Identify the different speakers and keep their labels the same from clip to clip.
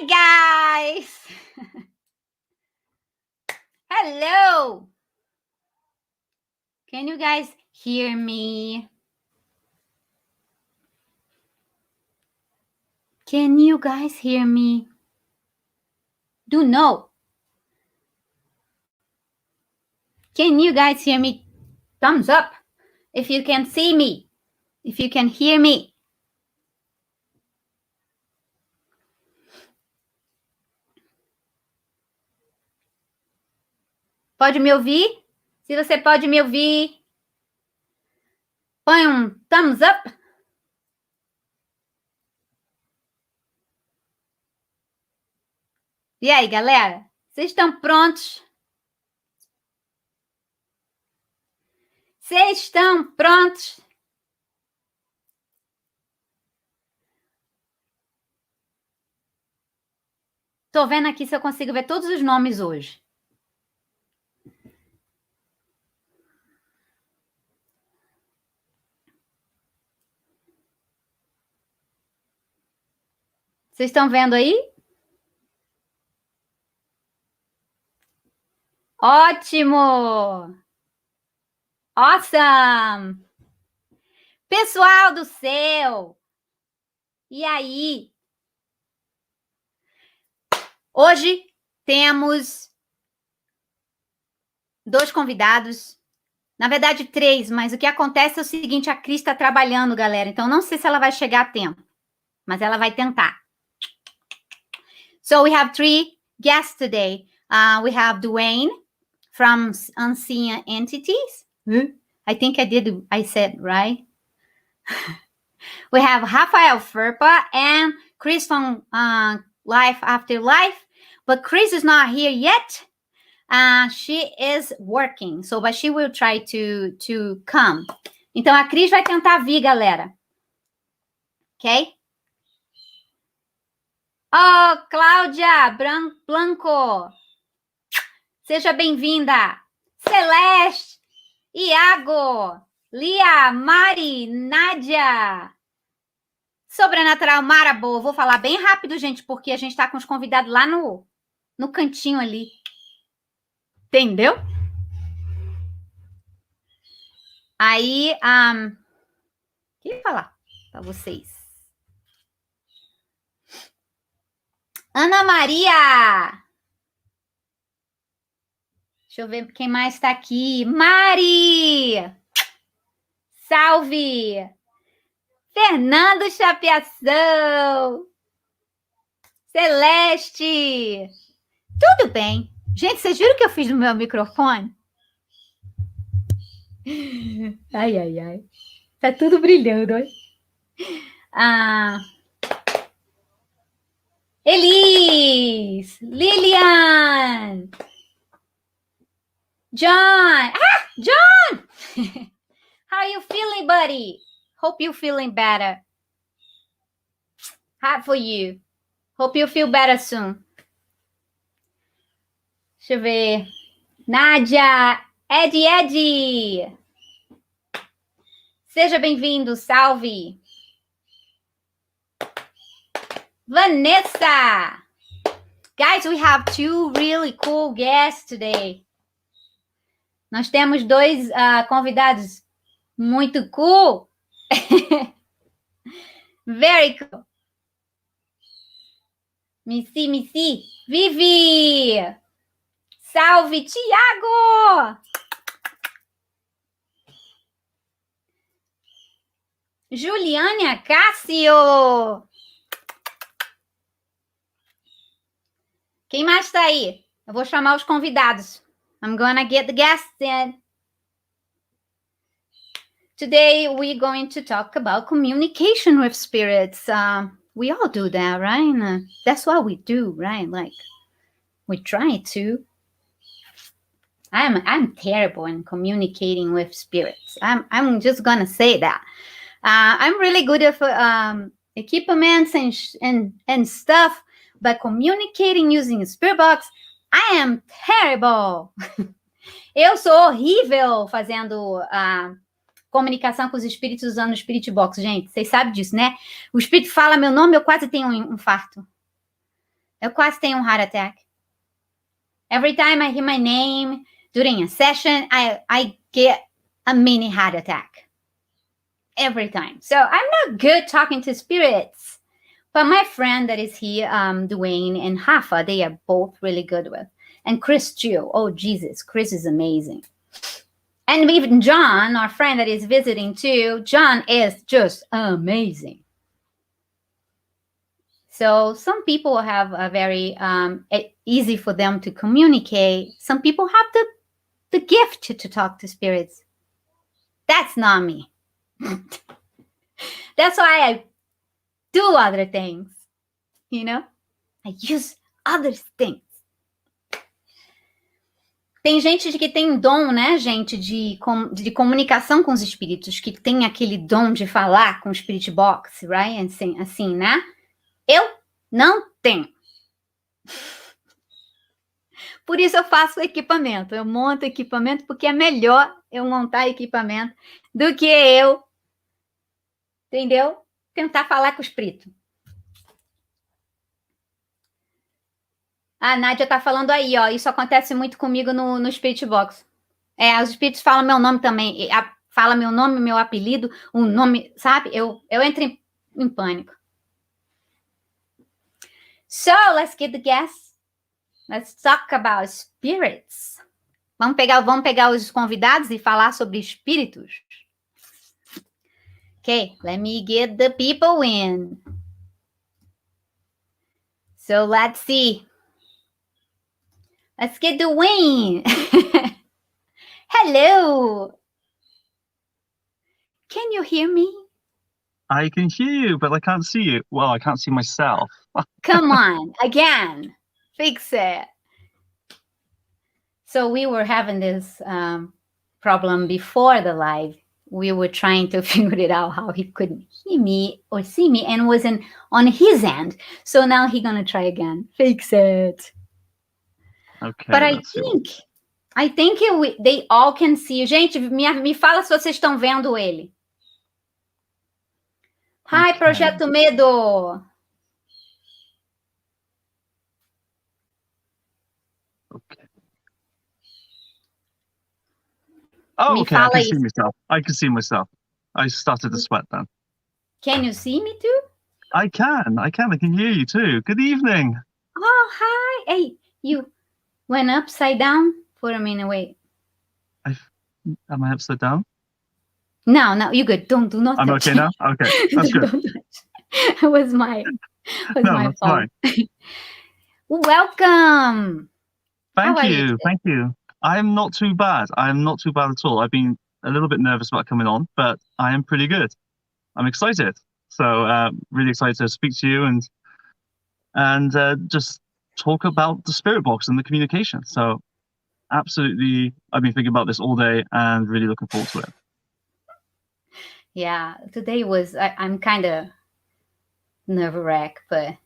Speaker 1: Hi, guys. Hello. Can you guys hear me? Can you guys hear me? Do know. Can you guys hear me? Thumbs up if you can see me, if you can hear me. Pode me ouvir? Se você pode me ouvir, põe um thumbs up. E aí, galera? Vocês estão prontos? Vocês estão prontos? Tô vendo aqui se eu consigo ver todos os nomes hoje. Vocês estão vendo aí? Ótimo! Awesome! Pessoal do céu! E aí? Hoje temos 2 convidados. Na verdade, 3, mas o que acontece é o seguinte, a Cris está trabalhando, galera. Então, não sei se ela vai chegar a tempo, mas ela vai tentar. So, we have 3 guests today. We have Dwain from Unseen Entities. I think I said right. We have Raphael Ferpa and Chris from Life After Life. But Chris is not here yet. She is working, but she will try to come. Então, a Cris vai tentar vir, galera. Ok? Oh, Cláudia Blanco. Seja bem-vinda. Celeste, Iago, Lia, Mari, Nádia. Sobrenatural Marabo. Vou falar bem rápido, gente, porque a gente está com os convidados lá no cantinho ali. Entendeu? Aí, queria falar para vocês. Ana Maria! Deixa eu ver quem mais está aqui. Mari! Salve! Fernando Chapeação! Celeste! Tudo bem. Gente, vocês viram o que eu fiz no meu microfone? Ai, ai, ai. Tá tudo brilhando, hein? Elis! Lilian! John! John! How are you feeling, buddy? Hope you're feeling better. Hard for you. Hope you feel better soon. Deixa eu ver. Nádia! Ed! Seja bem-vindo, salve! Vanessa! Guys, we have 2 really cool guests today. Nós temos 2 convidados muito cool. Very cool. Missy. Vivi! Salve, Tiago! Juliana Cássio! Quem mais está aí? Eu vou chamar os convidados. I'm gonna get the guests in. Today, we're going to talk about communication with spirits. We all do that, right? That's what we do, right? Like, we try to. I'm terrible in communicating with spirits. I'm just gonna say that. I'm really good at equipments and stuff, but communicating using a spirit box, I am terrible. Eu sou horrível fazendo comunicação com os espíritos usando o Spirit Box, gente. Vocês sabem disso, né? O espírito fala meu nome, eu quase tenho um infarto. Eu quase tenho um heart attack. Every time I hear my name during a session, I get a mini heart attack. Every time. So I'm not good talking to spirits. But my friend that is here, Dwain and Rafa, they are both really good with. And Chris too. Oh, Jesus. Chris is amazing. And even John, our friend that is visiting too, John is just amazing. So some people have a very easy for them to communicate. Some people have the gift to talk to spirits. That's not me. That's why I do other things, you know? I use other things. Tem gente que tem dom, né, gente, de comunicação com os espíritos, que tem aquele dom de falar com o Spirit Box, right? Assim, né? Eu não tenho. Por isso eu faço equipamento. Eu monto equipamento porque é melhor eu montar equipamento do que eu, entendeu? Tentar falar com o espírito. A Nádia tá falando aí, ó. Isso acontece muito comigo no Spirit Box. Os espíritos falam meu nome também. Fala meu nome, meu apelido, um nome, sabe? Eu entro em pânico. So, let's get the guests. Let's talk about spirits. Vamos pegar os convidados e falar sobre espíritos. Okay, let me get the people in. So, let's see. Let's get Dwain. Hello. Can you hear me?
Speaker 2: I can hear you, but I can't see you. Well, I can't see myself.
Speaker 1: Come on, again. Fix it. So we were having this problem before the live. We were trying to figure it out how he could hear me or see me and wasn't on his end. So now he's going to try again. Fix it.
Speaker 2: Okay.
Speaker 1: But I think they all can see you. Gente, me fala se vocês estão vendo ele. Hi,
Speaker 2: Okay.
Speaker 1: Projeto Medo.
Speaker 2: Okay. Oh,
Speaker 1: Me
Speaker 2: okay. I
Speaker 1: fala
Speaker 2: can see
Speaker 1: isso.
Speaker 2: myself. I can see myself. I started to sweat then.
Speaker 1: Can you see me too?
Speaker 2: I can. I can hear you too. Good evening.
Speaker 1: Oh, hi. Hey, you went upside down for a minute. Wait.
Speaker 2: Am I upside down?
Speaker 1: No, you're good. Do not
Speaker 2: I'm
Speaker 1: touch.
Speaker 2: okay now? Okay. That's good.
Speaker 1: Don't touch. It was my
Speaker 2: That's
Speaker 1: fault.
Speaker 2: fine.
Speaker 1: Welcome. How are you today?
Speaker 2: Thank you. I'm not too bad. I'm not too bad at all. I've been a little bit nervous about coming on, but I am pretty good. I'm excited. So really excited to speak to you and just talk about the spirit box and the communication. So absolutely, I've been thinking about this all day and really looking forward to it.
Speaker 1: Yeah, today was, I'm kind of nerve-wracked, but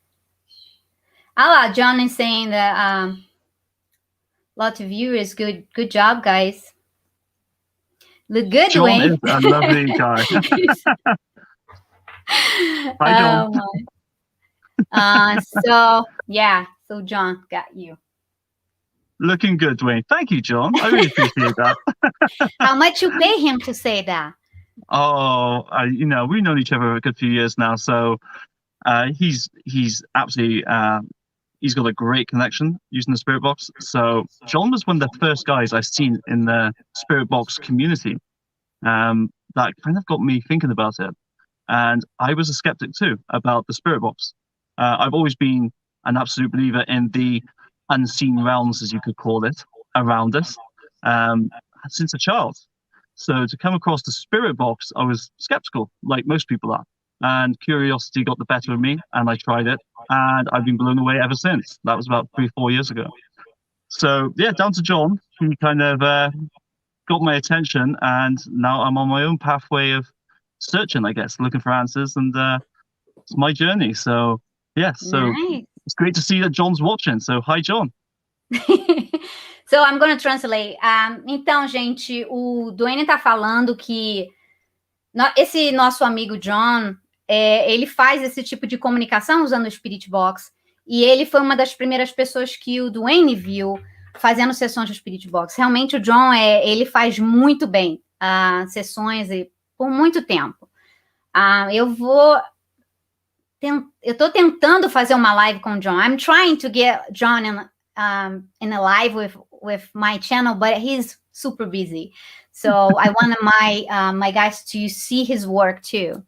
Speaker 1: John is saying that lots of viewers, good job, guys. Look good,
Speaker 2: John
Speaker 1: Dwain.
Speaker 2: is a lovely guy. Hi, John.
Speaker 1: So John got you.
Speaker 2: Looking good, Dwain. Thank you, John. I really appreciate that.
Speaker 1: How much you pay him to say that?
Speaker 2: Oh, we've known each other a good few years now, so he's absolutely he's got a great connection using the spirit box. So John was one of the first guys I've seen in the spirit box community. That kind of got me thinking about it, and I was a skeptic too about the spirit box. I've always been an absolute believer in the unseen realms, as you could call it, around us since a child. So to come across the spirit box, I was skeptical, like most people are. And curiosity got the better of me, and I tried it, and I've been blown away ever since. That was about 3-4 years ago. So yeah, down to John. He kind of got my attention, and now I'm on my own pathway of searching, I guess, looking for answers, and it's my journey. So yeah,
Speaker 1: Nice.
Speaker 2: It's great to see that John's watching. So hi, John.
Speaker 1: So I'm going to translate. Então, gente, o Dwain tá falando que esse nosso amigo John, ele faz esse tipo de comunicação usando o Spirit Box. E ele foi uma das primeiras pessoas que o Dwain viu fazendo sessões de Spirit Box. Realmente o John, ele faz muito bem sessões por muito tempo. Eu tô tentando fazer uma live com o John. I'm trying to get John in a live with my channel, but he's super busy. So I want my guys to see his work too.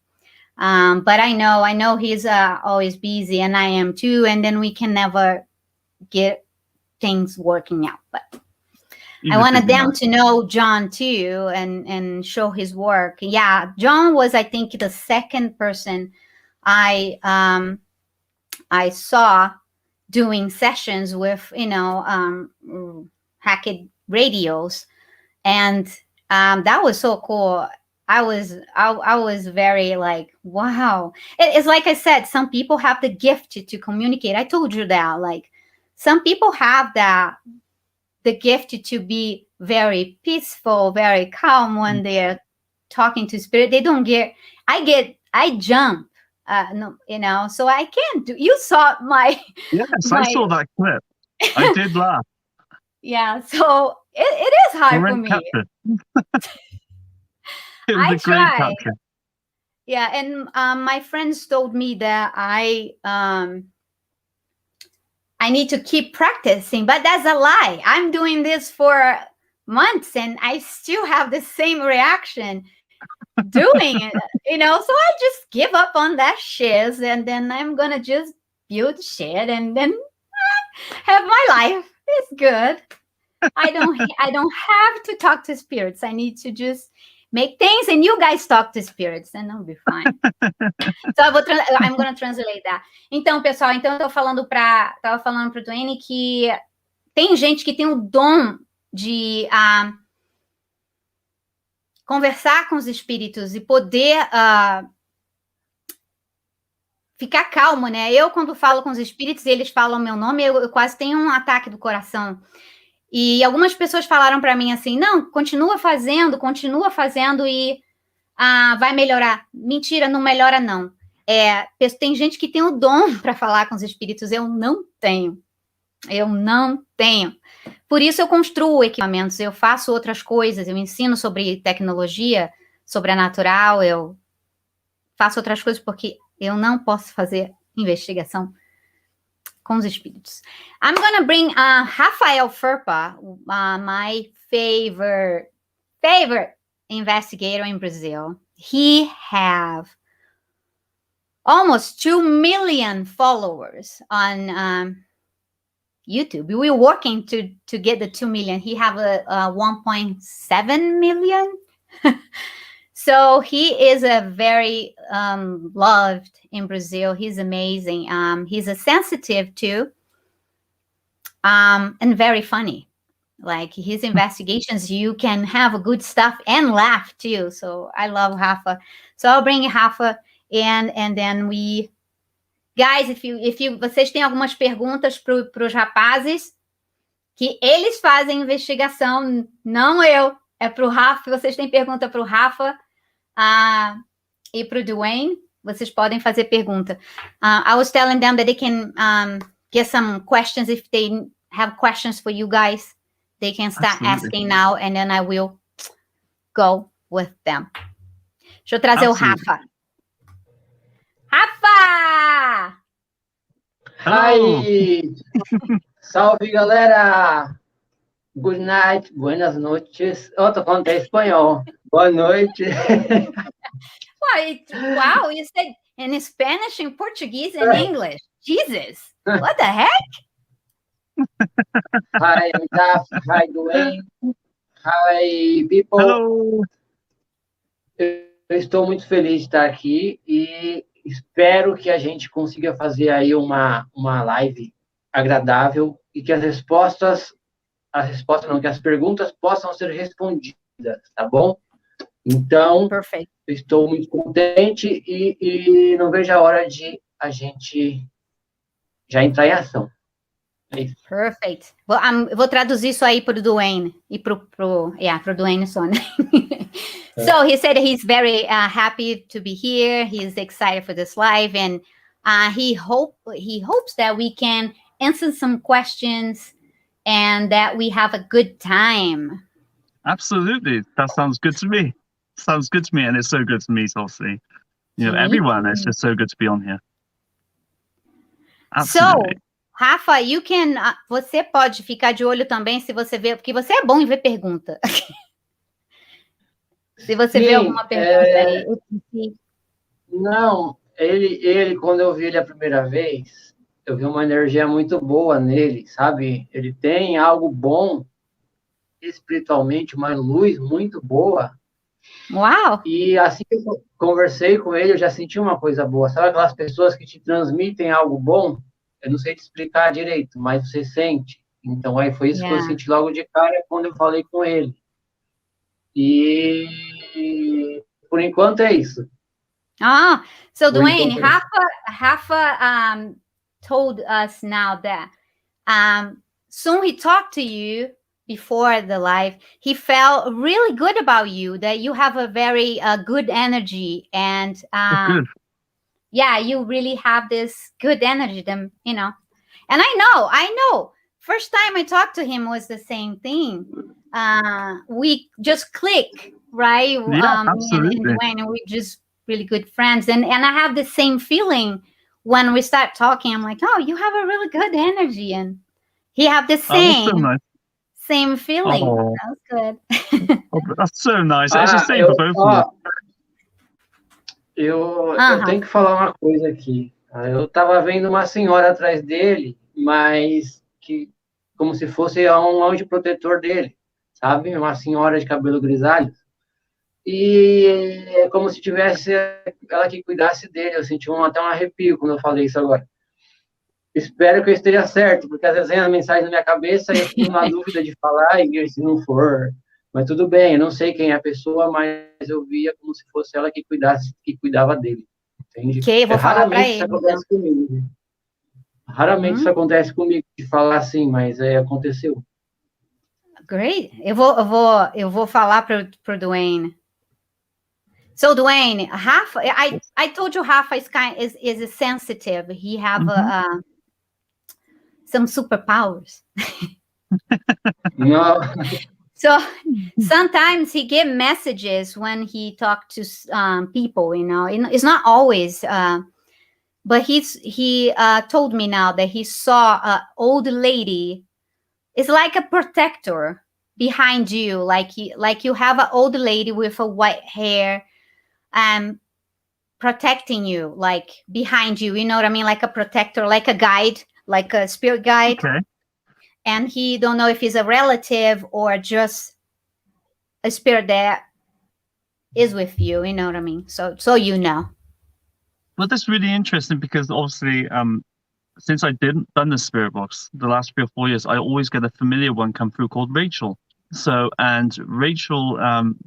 Speaker 1: But I know he's always busy, and I am too. And then we can never get things working out. But I wanted them to know John too, and show his work. Yeah, John was, I think, the second person I saw doing sessions with, hacked radios, and that was so cool. I was very like, wow. It's like I said, some people have the gift to communicate. I told you that, like, some people have the gift to be very peaceful, very calm when they're talking to spirit. They don't get, I jump, so I can't do, you saw my.
Speaker 2: Yes, I saw that clip. I did laugh.
Speaker 1: Yeah, so it is hard for me.
Speaker 2: It was a great capture.
Speaker 1: Yeah, and my friends told me that I need to keep practicing, but that's a lie. I'm doing this for months and I still have the same reaction doing it, so I just give up on that shit, and then I'm gonna just build shit and then have my life. It's good. I don't have to talk to spirits. I need to just make things, and you guys talk to spirits, and I'll be fine. So I'm gonna translate that. Então, pessoal, eu tava falando pro Dwain que tem gente que tem o dom de conversar com os espíritos e poder ficar calmo, né? Eu, quando falo com os espíritos, eles falam meu nome, eu quase tenho um ataque do coração. E algumas pessoas falaram para mim assim, não, continua fazendo e vai melhorar. Mentira, não melhora não. Tem gente que tem o dom para falar com os espíritos, eu não tenho. Por isso eu construo equipamentos, eu faço outras coisas, eu ensino sobre tecnologia sobrenatural, eu faço outras coisas porque eu não posso fazer investigação com os espíritos. I'm gonna bring Raphael Ferpa, my favorite investigator in Brazil. He have almost 2 million followers on YouTube. We're working to get the 2 million. He have a 1.7 million. So he is a very loved in Brazil. He's amazing. He's a sensitive too, and very funny. Like his investigations, you can have a good stuff and laugh too. So I love Rafa. So I'll bring Rafa and then we, guys, if vocês têm algumas perguntas para os rapazes, que eles fazem investigação, não eu, é para o Rafa. Vocês têm pergunta para o Rafa e para o Dwain, vocês podem fazer pergunta. I was telling them that they can get some questions. If they have questions for you guys, they can start asking now, and then I will go with them. Deixa eu trazer o Rafa. Rafa!
Speaker 3: Hi! Salve, galera! Good night, buenas noches. Eu tô falando até espanhol. Boa noite.
Speaker 1: Wow, you said in Spanish, in Portuguese, and English. Jesus, what the heck?
Speaker 3: Hi, Amitaf. Hi, Dwain. Hi, people.
Speaker 2: Hello.
Speaker 3: Eu estou muito feliz de estar aqui e espero que a gente consiga fazer aí uma live agradável e que que as perguntas possam ser respondidas, tá bom? Então,
Speaker 1: Perfect.
Speaker 3: Estou muito contente e não vejo a hora de a gente já entrar em ação. É isso.
Speaker 1: Perfect. Vou traduzir isso aí para o Dwain e para o Dwain só, né? So he said he's very happy to be here. He's excited for this live, and He hopes that we can answer some questions and that we have a good time.
Speaker 2: Absolutely. That sounds good to me. Sounds good to me, and it's so good to meet, obviously. Everyone, it's just so good to be on here. Absolutely.
Speaker 1: So, Rafa, you can, você pode ficar de olho também se você vê, porque você é bom em ver pergunta. Se você vê alguma pergunta aí.
Speaker 3: Não, ele, quando eu vi ele a primeira vez, eu vi uma energia muito boa nele, sabe? Ele tem algo bom espiritualmente, uma luz muito boa.
Speaker 1: Uau!
Speaker 3: E assim que eu conversei com ele, eu já senti uma coisa boa. Sabe aquelas pessoas que te transmitem algo bom? Eu não sei te explicar direito, mas você sente. Então, aí foi isso que eu senti logo de cara quando eu falei com ele. E por enquanto é isso.
Speaker 1: So Dwain, Rafa told us now that soon he talked to you before the live. He felt really good about you, that you have a very good energy, and yeah, you really have this good energy, and I know. First time I talked to him was the same thing. We just click, right?
Speaker 2: Yeah, absolutely.
Speaker 1: And Dwain, and we just really good friends, and I have the same feeling when we start talking. I'm like, oh, you have a really good energy, and he have the same feeling.
Speaker 2: Oh.
Speaker 1: That's good.
Speaker 2: That's so nice. It's the same for both of us.
Speaker 3: Eu tenho que falar uma coisa aqui. Eu estava vendo uma senhora atrás dele, mas que como se fosse um anjo protetor dele, sabe? Uma senhora de cabelo grisalho. E é como se tivesse ela que cuidasse dele. Eu senti até um arrepio quando eu falei isso agora. Espero que eu esteja certo, porque às vezes vem a mensagem na minha cabeça e eu fico na dúvida de falar, e se não for. Mas tudo bem, eu não sei quem é a pessoa, mas eu via como se fosse ela que cuidava dele. Entende?
Speaker 1: Ok, vou falar para ele.
Speaker 3: Isso acontece comigo. Raramente isso acontece comigo, de falar assim, mas aconteceu.
Speaker 1: Great. Eu vou falar para o Dwain. So Dwain, Rafa, I told you Rafa is sensitive. He have some superpowers.
Speaker 3: No.
Speaker 1: So sometimes he give messages when he talk to people. It's not always. But he told me now that he saw an old lady. It's like a protector behind you, like you have an old lady with a white hair, protecting you, like behind you. You know what I mean? Like a protector, like a guide, like a spirit guide.
Speaker 2: Okay.
Speaker 1: And he don't know if he's a relative or just a spirit that is with you. You know what I mean? So you know.
Speaker 2: Well, that's really interesting because obviously, since I done the spirit box the last 3 or 4 years, I always get a familiar one come through called Rachel. And Rachel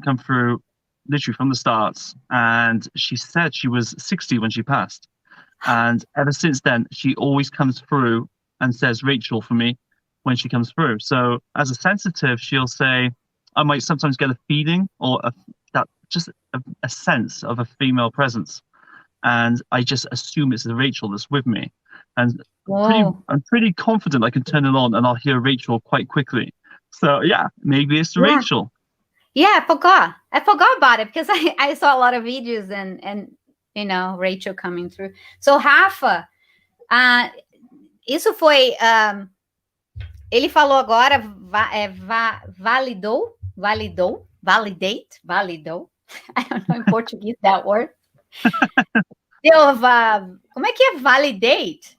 Speaker 2: come through literally from the start, and she said she was 60 when she passed, and ever since then she always comes through and says Rachel for me when she comes through. So as a sensitive, she'll say, I might sometimes get a feeling or a sense of a female presence. And I just assume it's Rachel that's with me. And I'm pretty confident I can turn it on and I'll hear Rachel quite quickly. So yeah, maybe it's Rachel.
Speaker 1: Yeah, I forgot about it because I saw a lot of videos and Rachel coming through. So Rafa, isso foi, ele falou agora, validou. I don't know in Portuguese that word. Como é que é validate?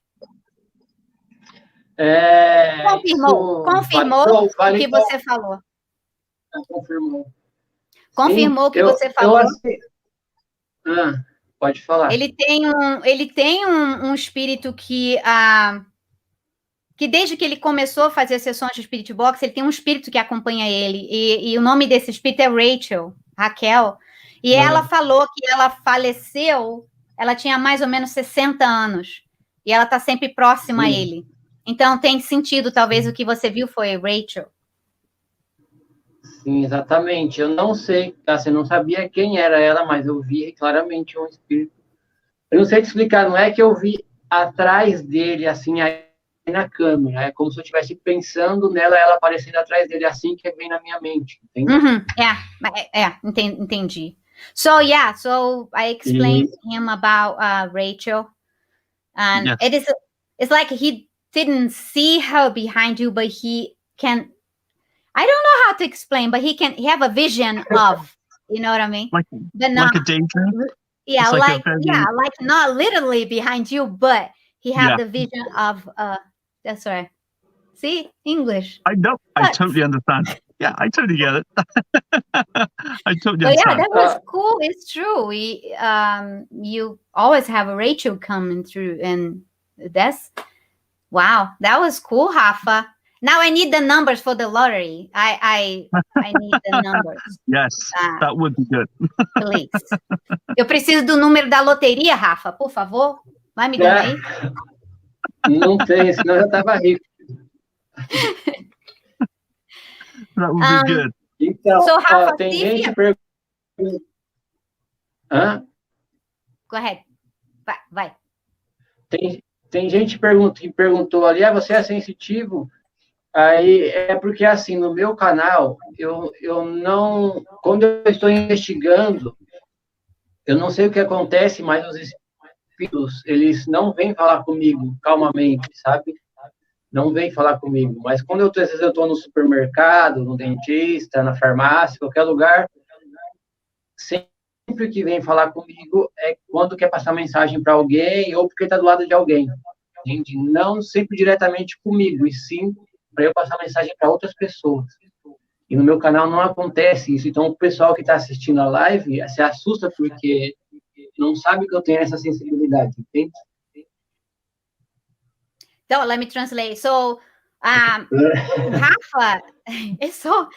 Speaker 1: Confirmou o que você falou. Confirmou o que você falou.
Speaker 3: Pode falar.
Speaker 1: Ele tem um espírito que desde que ele começou a fazer sessões de Spirit Box, ele tem um espírito que acompanha ele. E o nome desse espírito é Raquel. E ela falou que ela faleceu, ela tinha mais ou menos 60 anos. E ela está sempre próxima a ele. Então, tem sentido, talvez, o que você viu foi Rachel.
Speaker 3: Sim, exatamente. Eu não sei, assim, eu não sabia quem era ela, mas eu vi claramente um espírito. Eu não sei te explicar, não é que eu vi atrás dele, assim, aí na câmera. É como se eu estivesse pensando nela, ela aparecendo atrás dele, assim que vem na minha mente, entende?
Speaker 1: Entendi. So I explained to him about Rachel, and
Speaker 2: Yes.
Speaker 1: it's like he didn't see her behind you, but he can. I don't know how to explain, but he have a vision of, you know what I mean?
Speaker 2: Like a daydream.
Speaker 1: Yeah,
Speaker 2: It's
Speaker 1: like
Speaker 2: very,
Speaker 1: like not literally behind you, but he have the vision of that's right. See, English.
Speaker 2: I know. I totally understand. Yeah, I totally get it. I totally
Speaker 1: But yeah,
Speaker 2: understand.
Speaker 1: that was cool. It's true. You always have a Rachel coming through, and that's wow. That was cool, Rafa. Now I need the numbers for the lottery. I need the numbers.
Speaker 2: Yes, that would be good.
Speaker 1: Please. Eu preciso do número da loteria, Rafa, por favor. Vai me dando aí?
Speaker 3: Não tem, senão eu já estava rico.
Speaker 2: That would be good.
Speaker 3: Então,
Speaker 1: so, Rafa,
Speaker 3: tem gente perguntando... Hã?
Speaker 1: Go ahead. Vai.
Speaker 3: Tem gente que perguntou ali, você é sensitivo? Aí é porque, assim, no meu canal, eu não... Quando eu estou investigando, eu não sei o que acontece, mas os espíritos, eles não vêm falar comigo calmamente, sabe? Não vêm falar comigo. Mas quando às vezes eu estou no supermercado, no dentista, na farmácia, qualquer lugar, sempre que vem falar comigo é quando quer passar mensagem para alguém ou porque está do lado de alguém. Entende? Não sempre diretamente comigo, e sim para eu passar mensagem para outras pessoas. E no meu canal não acontece isso. Então, o pessoal que está assistindo a live se assusta porque não sabe que eu tenho essa sensibilidade, entende?
Speaker 1: So, let me translate. So, Rafa is so...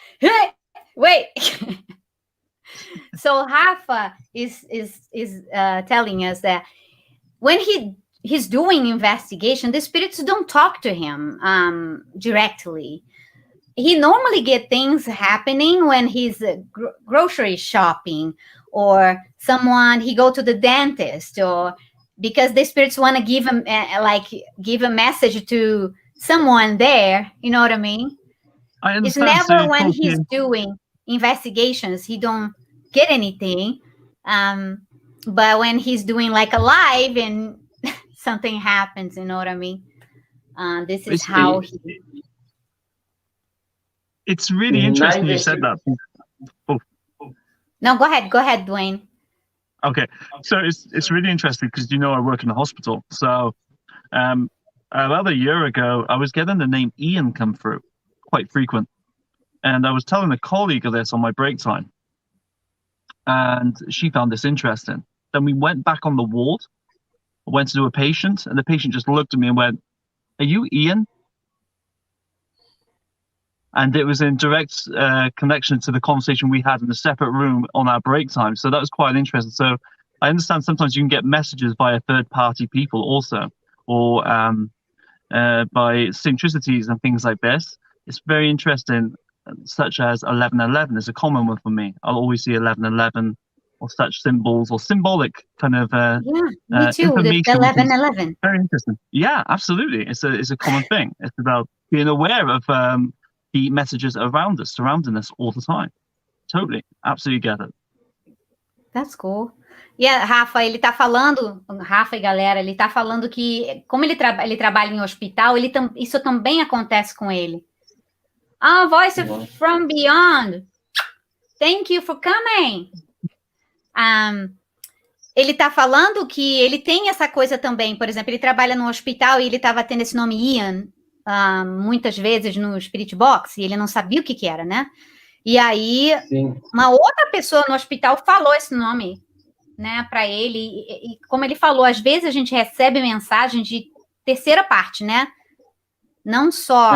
Speaker 1: Wait. So, Rafa is telling us that when he's doing investigation, the spirits don't talk to him directly. He normally get things happening when he's grocery shopping, or he go to the dentist, or because the spirits want to give him give a message to someone there. You know what I mean?
Speaker 2: I understand.
Speaker 1: It's never when he's doing investigations, he don't get anything. But when he's doing like a live and something happens, you know what I mean? This is how he...
Speaker 2: It's really interesting you said that. Oh.
Speaker 1: No, go ahead, Dwain.
Speaker 2: Okay, so it's really interesting because I work in a hospital. So about a year ago, I was getting the name Ian come through quite frequent, and I was telling a colleague of this on my break time, and she found this interesting. Then we went back on the ward. I went to do a patient, and the patient just looked at me and went, "Are you Ian?" And it was in direct connection to the conversation we had in a separate room on our break time. So that was quite interesting. So I understand sometimes you can get messages via third-party people also, or by synchronicities and things like this. It's very interesting, such as 1111 is a common one for me. I'll always see 1111 or such symbols or symbolic kind of
Speaker 1: me too,
Speaker 2: information.
Speaker 1: 1111.
Speaker 2: Very interesting. Yeah, absolutely. It's a common thing. It's about being aware of the messages around us, surrounding us all the time. Totally, absolutely get it.
Speaker 1: That's cool. Yeah, Rafa, ele tá falando, Rafa e galera, ele tá falando que, como ele trabalha em hospital, isso também acontece com ele. Voice from beyond. Thank you for coming. Ele tá falando que ele tem essa coisa também, por exemplo, ele trabalha no hospital e ele tava tendo esse nome Ian, muitas vezes no Spirit Box, e ele não sabia o que era, né? E aí, uma outra pessoa no hospital falou esse nome, né, para ele, e como ele falou, às vezes a gente recebe mensagem de terceira parte, né? Não só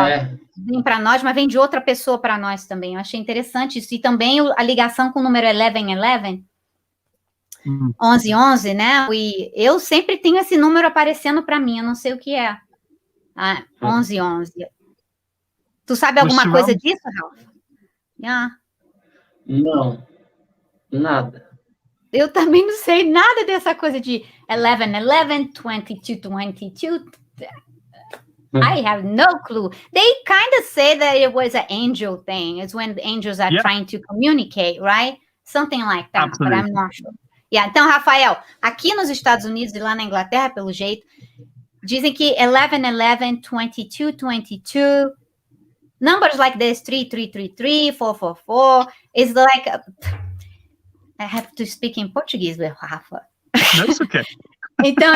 Speaker 1: vem para nós, mas vem de outra pessoa para nós também. Eu achei interessante isso. E também a ligação com o número 1111, 1111, né? E eu sempre tenho esse número aparecendo para mim, eu não sei o que é. 1111. Tu sabe alguma coisa disso, Ralph?
Speaker 3: Não, nada.
Speaker 1: Eu também não sei nada dessa coisa de 11, 22, 22. I have no clue. They kind of say that it was an angel thing. It's when the angels are trying to communicate, right? Something like that,
Speaker 2: Absolutely.
Speaker 1: but I'm not sure. Yeah, então, Rafael, aqui nos Estados Unidos e lá na Inglaterra, pelo jeito, dizem que 11, 22, 22, numbers like this, 3333, 444, is like, I have to speak in Portuguese with Rafa.
Speaker 2: That's okay.
Speaker 1: Então,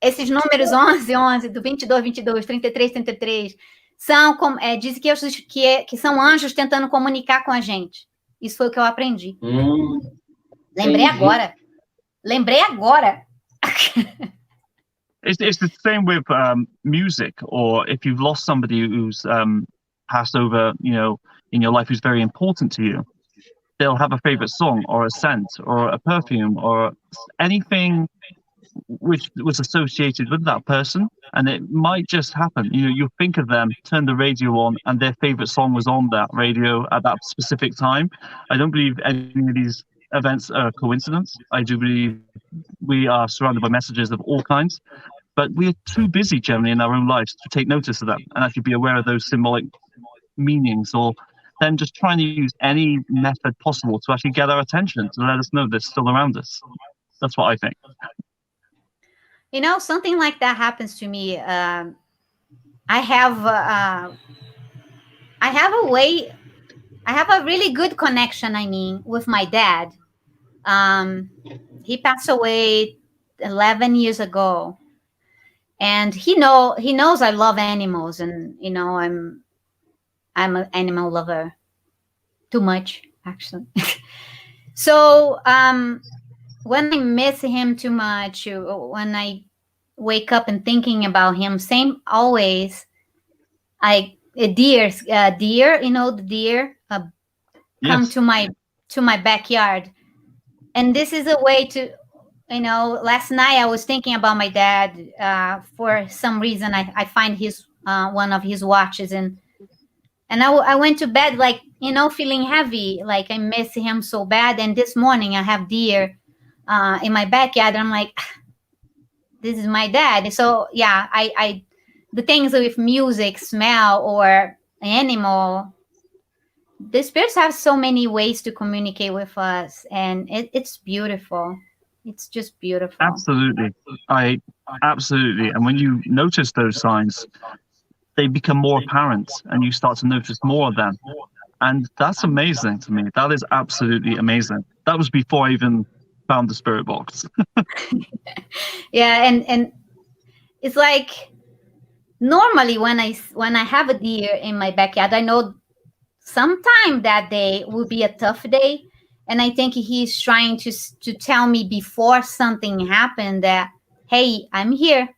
Speaker 1: esses números 11, 11, do 22, 22, 33, 33, são, dizem que são anjos tentando comunicar com a gente. Isso foi o que eu aprendi. Lembrei agora.
Speaker 2: It's the same with music, or if you've lost somebody who's passed over, in your life who's very important to you, they'll have a favorite song or a scent or a perfume or anything which was associated with that person, and it might just happen. You think of them, turn the radio on, and their favorite song was on that radio at that specific time. I don't believe any of these events are a coincidence. I do believe we are surrounded by messages of all kinds, but we're too busy generally in our own lives to take notice of them and actually be aware of those symbolic meanings, or then just trying to use any method possible to actually get our attention, to let us know they're still around us. That's what I think.
Speaker 1: Something like that happens to me. I have a really good connection, with my dad. He passed away 11 years ago. And he knows I love animals, and, I'm an animal lover. Too much, actually. So, when I miss him too much, when I wake up and thinking about him, always, the deer, the deer come to my backyard. And this is a way to, last night I was thinking about my dad. For some reason, I find his one of his watches, and I went to bed like, feeling heavy, like I miss him so bad. And this morning I have deer in my backyard. I'm like, this is my dad. So yeah, I the things with music, smell, or animal, the spirits have so many ways to communicate with us, and it's beautiful. It's just beautiful.
Speaker 2: Absolutely. Absolutely. And when you notice those signs, they become more apparent, and you start to notice more of them. And that's amazing to me. That is absolutely amazing. That was before I even found the spirit box.
Speaker 1: Yeah, and it's like, normally when I have a deer in my backyard, I know sometime that day will be a tough day, and I think he's trying to tell me before something happened that, hey, I'm here,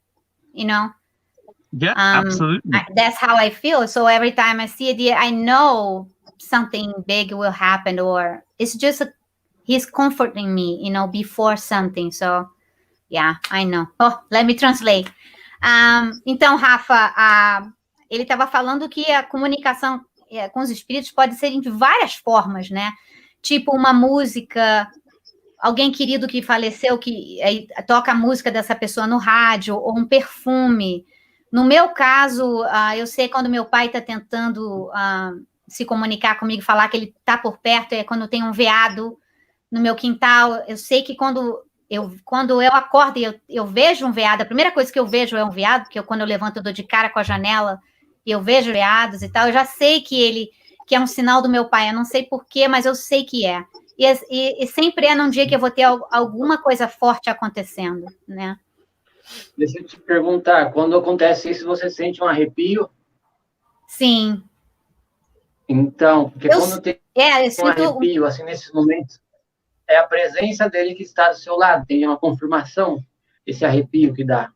Speaker 2: Yeah, absolutely.
Speaker 1: That's how I feel. So every time I see a deer, I know something big will happen, or it's just he's comforting me, before something. So yeah, I know. Oh, let me translate. Então, Rafa, ele estava falando que a comunicação com os espíritos pode ser de várias formas, né? Tipo uma música, alguém querido que faleceu, que toca a música dessa pessoa no rádio, ou um perfume. No meu caso, eu sei quando meu pai está tentando se comunicar comigo, falar que ele está por perto, é quando tem um veado no meu quintal. Eu sei que quando eu acordo e eu vejo um veado, a primeira coisa que eu vejo é um veado, porque quando eu levanto eu dou de cara com a janela e eu vejo veados e tal, eu já sei que é um sinal do meu pai. Eu não sei porquê, mas eu sei que é. E sempre é num dia que eu vou ter alguma coisa forte acontecendo, né?
Speaker 3: Deixa eu te perguntar, quando acontece isso, você sente um arrepio?
Speaker 1: Sim.
Speaker 3: Então, porque quando tem
Speaker 1: eu
Speaker 3: arrepio, assim, nesses momentos, é a presença dele que está do seu lado, tem uma confirmação desse arrepio que dá.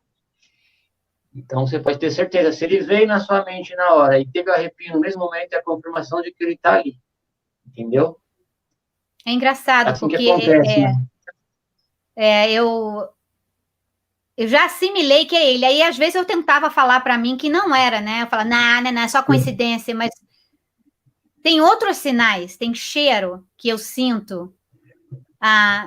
Speaker 3: Então, você pode ter certeza, se ele veio na sua mente na hora e teve o arrepio no mesmo momento, é a confirmação de que ele está ali. Entendeu?
Speaker 1: É engraçado,
Speaker 3: assim
Speaker 1: porque
Speaker 3: que acontece, né?
Speaker 1: Eu já assimilei que é ele. Aí, às vezes, eu tentava falar para mim que não era, né? Eu falava, não, é só coincidência. Mas tem outros sinais, tem cheiro que eu sinto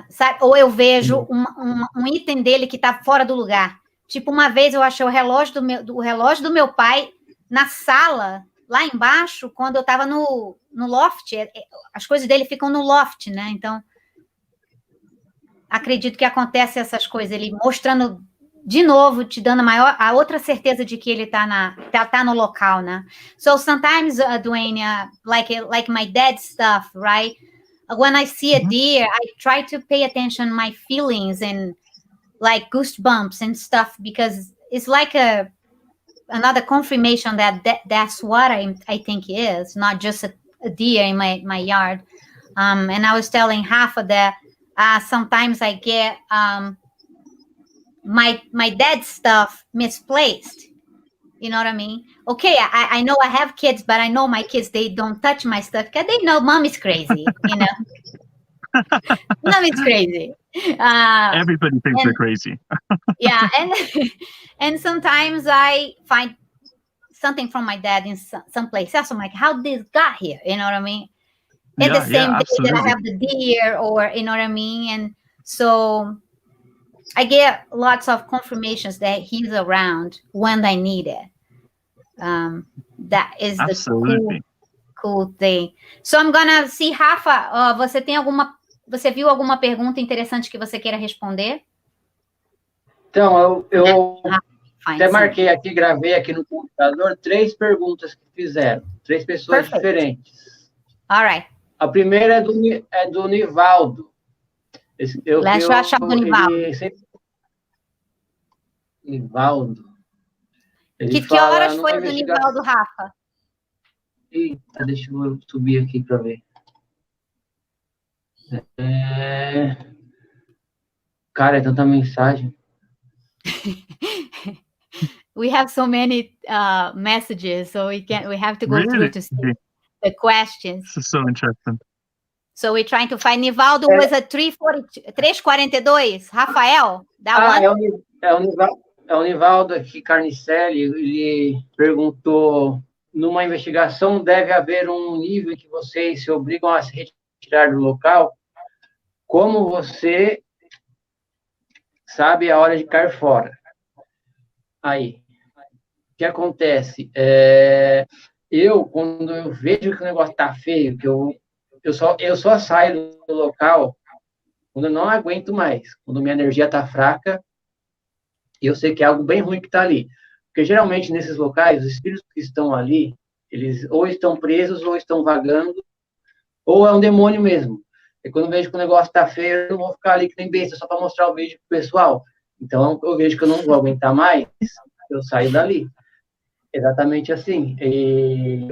Speaker 1: sabe? Ou eu vejo um item dele que está fora do lugar. Tipo, uma vez eu achei o relógio do meu pai na sala, lá embaixo, quando eu estava no loft. As coisas dele ficam no loft, né? Então, acredito que acontece essas coisas. Ele mostrando de novo, te dando a outra certeza de que ele tá no local, né? So sometimes, Dwayne, like my dad's stuff, right? When I see a deer, I try to pay attention my feelings and like goosebumps and stuff, because it's like another confirmation that's what I think it is, not just a deer in my yard. And I was telling Rafa that sometimes I get my dad's stuff misplaced. You know what I mean? Okay, I know I have kids, but I know my kids, they don't touch my stuff because they know mom is crazy, you know? Mom is crazy.
Speaker 2: Everybody thinks they're crazy.
Speaker 1: Yeah, and sometimes I find something from my dad in some place else. I'm like, how this got here? You know what I mean? And the same day that I have the deer, or you know what I mean? And so I get lots of confirmations that he's around when I need it. That is the cool thing. So I'm gonna see, Rafa, você viu alguma pergunta interessante que você queira responder?
Speaker 3: Então, eu até marquei aqui, gravei aqui no computador 3 perguntas que fizeram. 3 pessoas diferentes.
Speaker 1: All right.
Speaker 3: A primeira é do Nivaldo.
Speaker 1: Deixa eu achar o Nivaldo.
Speaker 3: Nivaldo.
Speaker 1: Que horas foi do Nivaldo, Rafa?
Speaker 3: Eita, deixa eu subir aqui para ver. Cara, é tanta mensagem.
Speaker 1: We have so many messages, so we have to go through to see the questions.
Speaker 2: This is so interesting.
Speaker 1: So we're trying to find. Nivaldo was a 342. Rafael, that one?
Speaker 3: É o Nivaldo aqui, Carnicelli. Ele perguntou: numa investigação deve haver um nível em que vocês se obrigam a se retirar do local? Como você sabe a hora de cair fora? Aí, o que acontece? Quando eu vejo que o negócio tá feio, que eu só saio do local quando eu não aguento mais, quando minha energia tá fraca e eu sei que é algo bem ruim que tá ali. Porque, geralmente, nesses locais, os espíritos que estão ali, eles ou estão presos, ou estão vagando, ou é um demônio mesmo. E quando eu vejo que o negócio tá feio, eu não vou ficar ali que nem besta, só para mostrar o vídeo pro pessoal. Então, eu vejo que eu não vou aguentar mais, eu saio dali. Exatamente assim.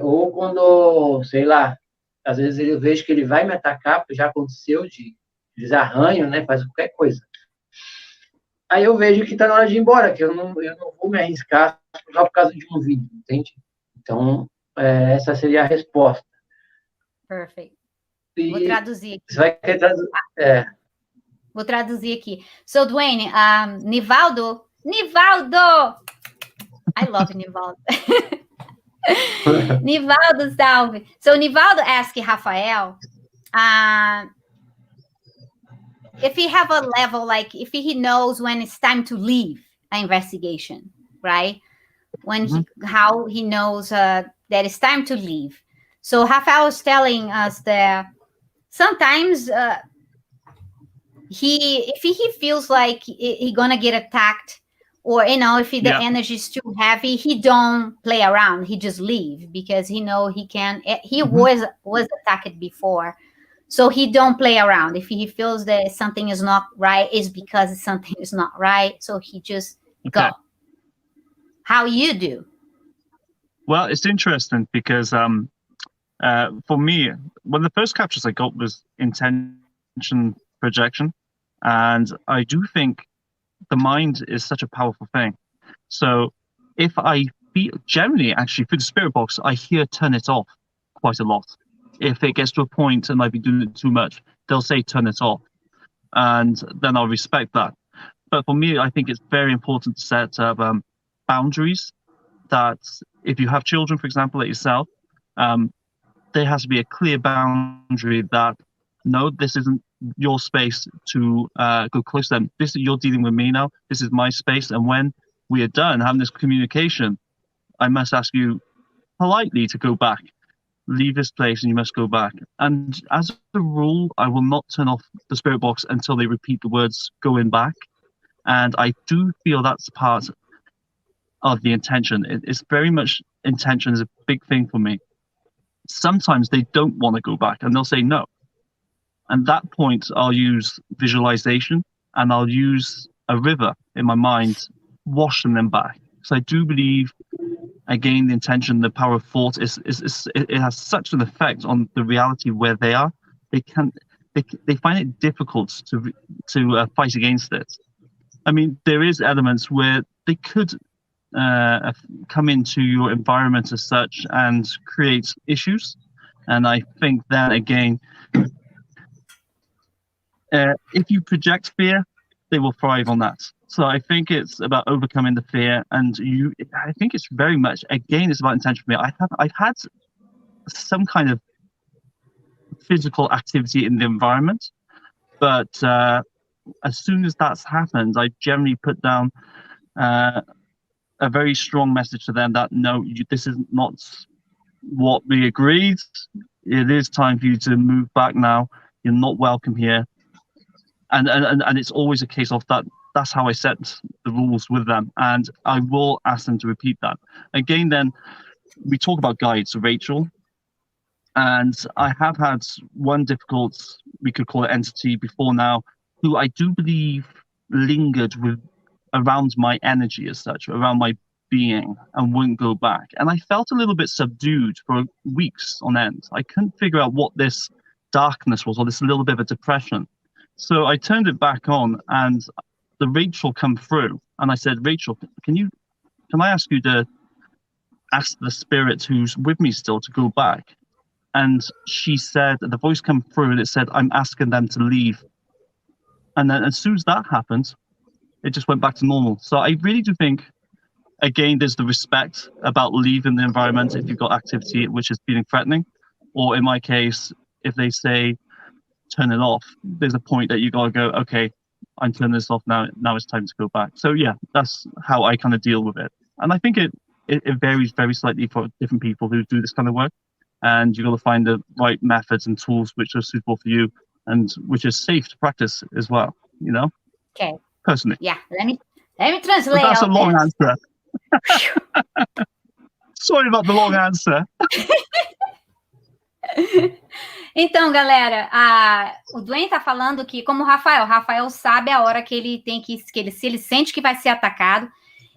Speaker 3: Ou quando, sei lá, às vezes eu vejo que ele vai me atacar, porque já aconteceu eles arranham, né, faz qualquer coisa. Aí eu vejo que tá na hora de ir embora, que eu não vou me arriscar só por causa de um vídeo, entende? Então, essa seria a resposta.
Speaker 1: Perfeito. Vou traduzir aqui.
Speaker 3: Você vai querer traduzir?
Speaker 1: Vou traduzir aqui. So, Dwayne, Nivaldo, I love Nivaldo. Nivaldo, salve. So, Nivaldo asked Raphael, if he have a level, like if he knows when it's time to leave an investigation, right? How he knows that it's time to leave. So Raphael was telling us that sometimes if he feels like he gonna get attacked, or if the energy is too heavy, he don't play around. He just leave because he know he can. He was attacked before. So he don't play around. If he feels that something is not right, it's because something is not right. So he just go. How you do?
Speaker 2: Well, it's interesting because for me, one of the first captures I got was intention projection. And I do think the mind is such a powerful thing. So if I feel, generally, actually, through the spirit box, I hear turn it off quite a lot. If it gets to a point and I've been doing it too much, they'll say turn it off. And then I'll respect that. But for me, I think it's very important to set up boundaries, that if you have children, for example, like yourself, there has to be a clear boundary that no, this isn't your space to go close to them. You're dealing with me now. This is my space. And when we are done having this communication, I must ask you politely to go back. Leave this place and you must go back. And as a rule, I will not turn off the spirit box until they repeat the words going back. And I do feel that's part of the intention. It's very much intention is a big thing for me. Sometimes they don't want to go back and they'll say no. And that point, I'll use visualization and I'll use a river in my mind, washing them back. So I do believe, again, the intention, the power of thought it has such an effect on the reality where they are. They find it difficult to fight against it. I mean, there is elements where they could come into your environment as such and create issues. And I think then again, if you project fear, they will thrive on that. So I think it's about overcoming the fear, and I think it's very much, again, it's about intention for me. I've had some kind of physical activity in the environment, but as soon as that's happened, I generally put down a very strong message to them that no, this is not what we agreed. It is time for you to move back now. You're not welcome here. And it's always a case of that. That's how I set the rules with them, and I will ask them to repeat that. Again, then we talk about guides, Rachel, and I have had one difficult, we could call it entity before now, who I do believe lingered around my energy as such, around my being, and wouldn't go back. And I felt a little bit subdued for weeks on end. I couldn't figure out what this darkness was, or this little bit of a depression. So I turned it back on, and the Rachel come through, and I said, Rachel, can I ask you to ask the spirit who's with me still to go back? And she said, the voice come through, and it said, I'm asking them to leave. And then as soon as that happened, it just went back to normal. So I really do think, again, there's the respect about leaving the environment if you've got activity which is feeling threatening, or in my case, if they say turn it off, there's a point that you gotta go, okay, I'm turning this off now. Now it's time to go back. So yeah, that's how I kind of deal with it. And I think it varies very slightly for different people who do this kind of work. And you've got to find the right methods and tools which are suitable for you and which is safe to practice as well, you know?
Speaker 1: Okay.
Speaker 2: Personally.
Speaker 1: Yeah, let me translate.
Speaker 2: But that's a long answer. Sorry about the long answer.
Speaker 1: Então, galera, o Dwain tá falando que, como o Rafael sabe a hora que ele tem que se ele sente que vai ser atacado,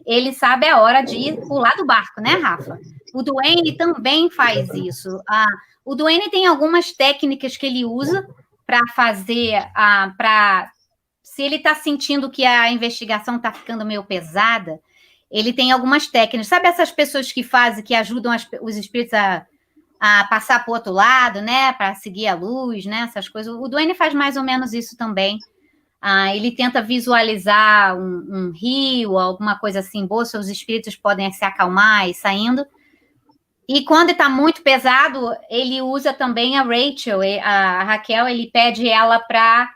Speaker 1: ele sabe a hora de pular do barco, né, Rafa? O Dwain também faz isso. O Dwain tem algumas técnicas que ele usa para fazer, se ele está sentindo que a investigação está ficando meio pesada, ele tem algumas técnicas. Sabe essas pessoas que ajudam os espíritos a passar para o outro lado, né? Para seguir a luz, né? Essas coisas. O Dwain faz mais ou menos isso também. Ele tenta visualizar um rio, alguma coisa assim, boa, os espíritos podem se acalmar e saindo. E quando está muito pesado, ele usa também a Rachel, a Raquel, ele pede ela para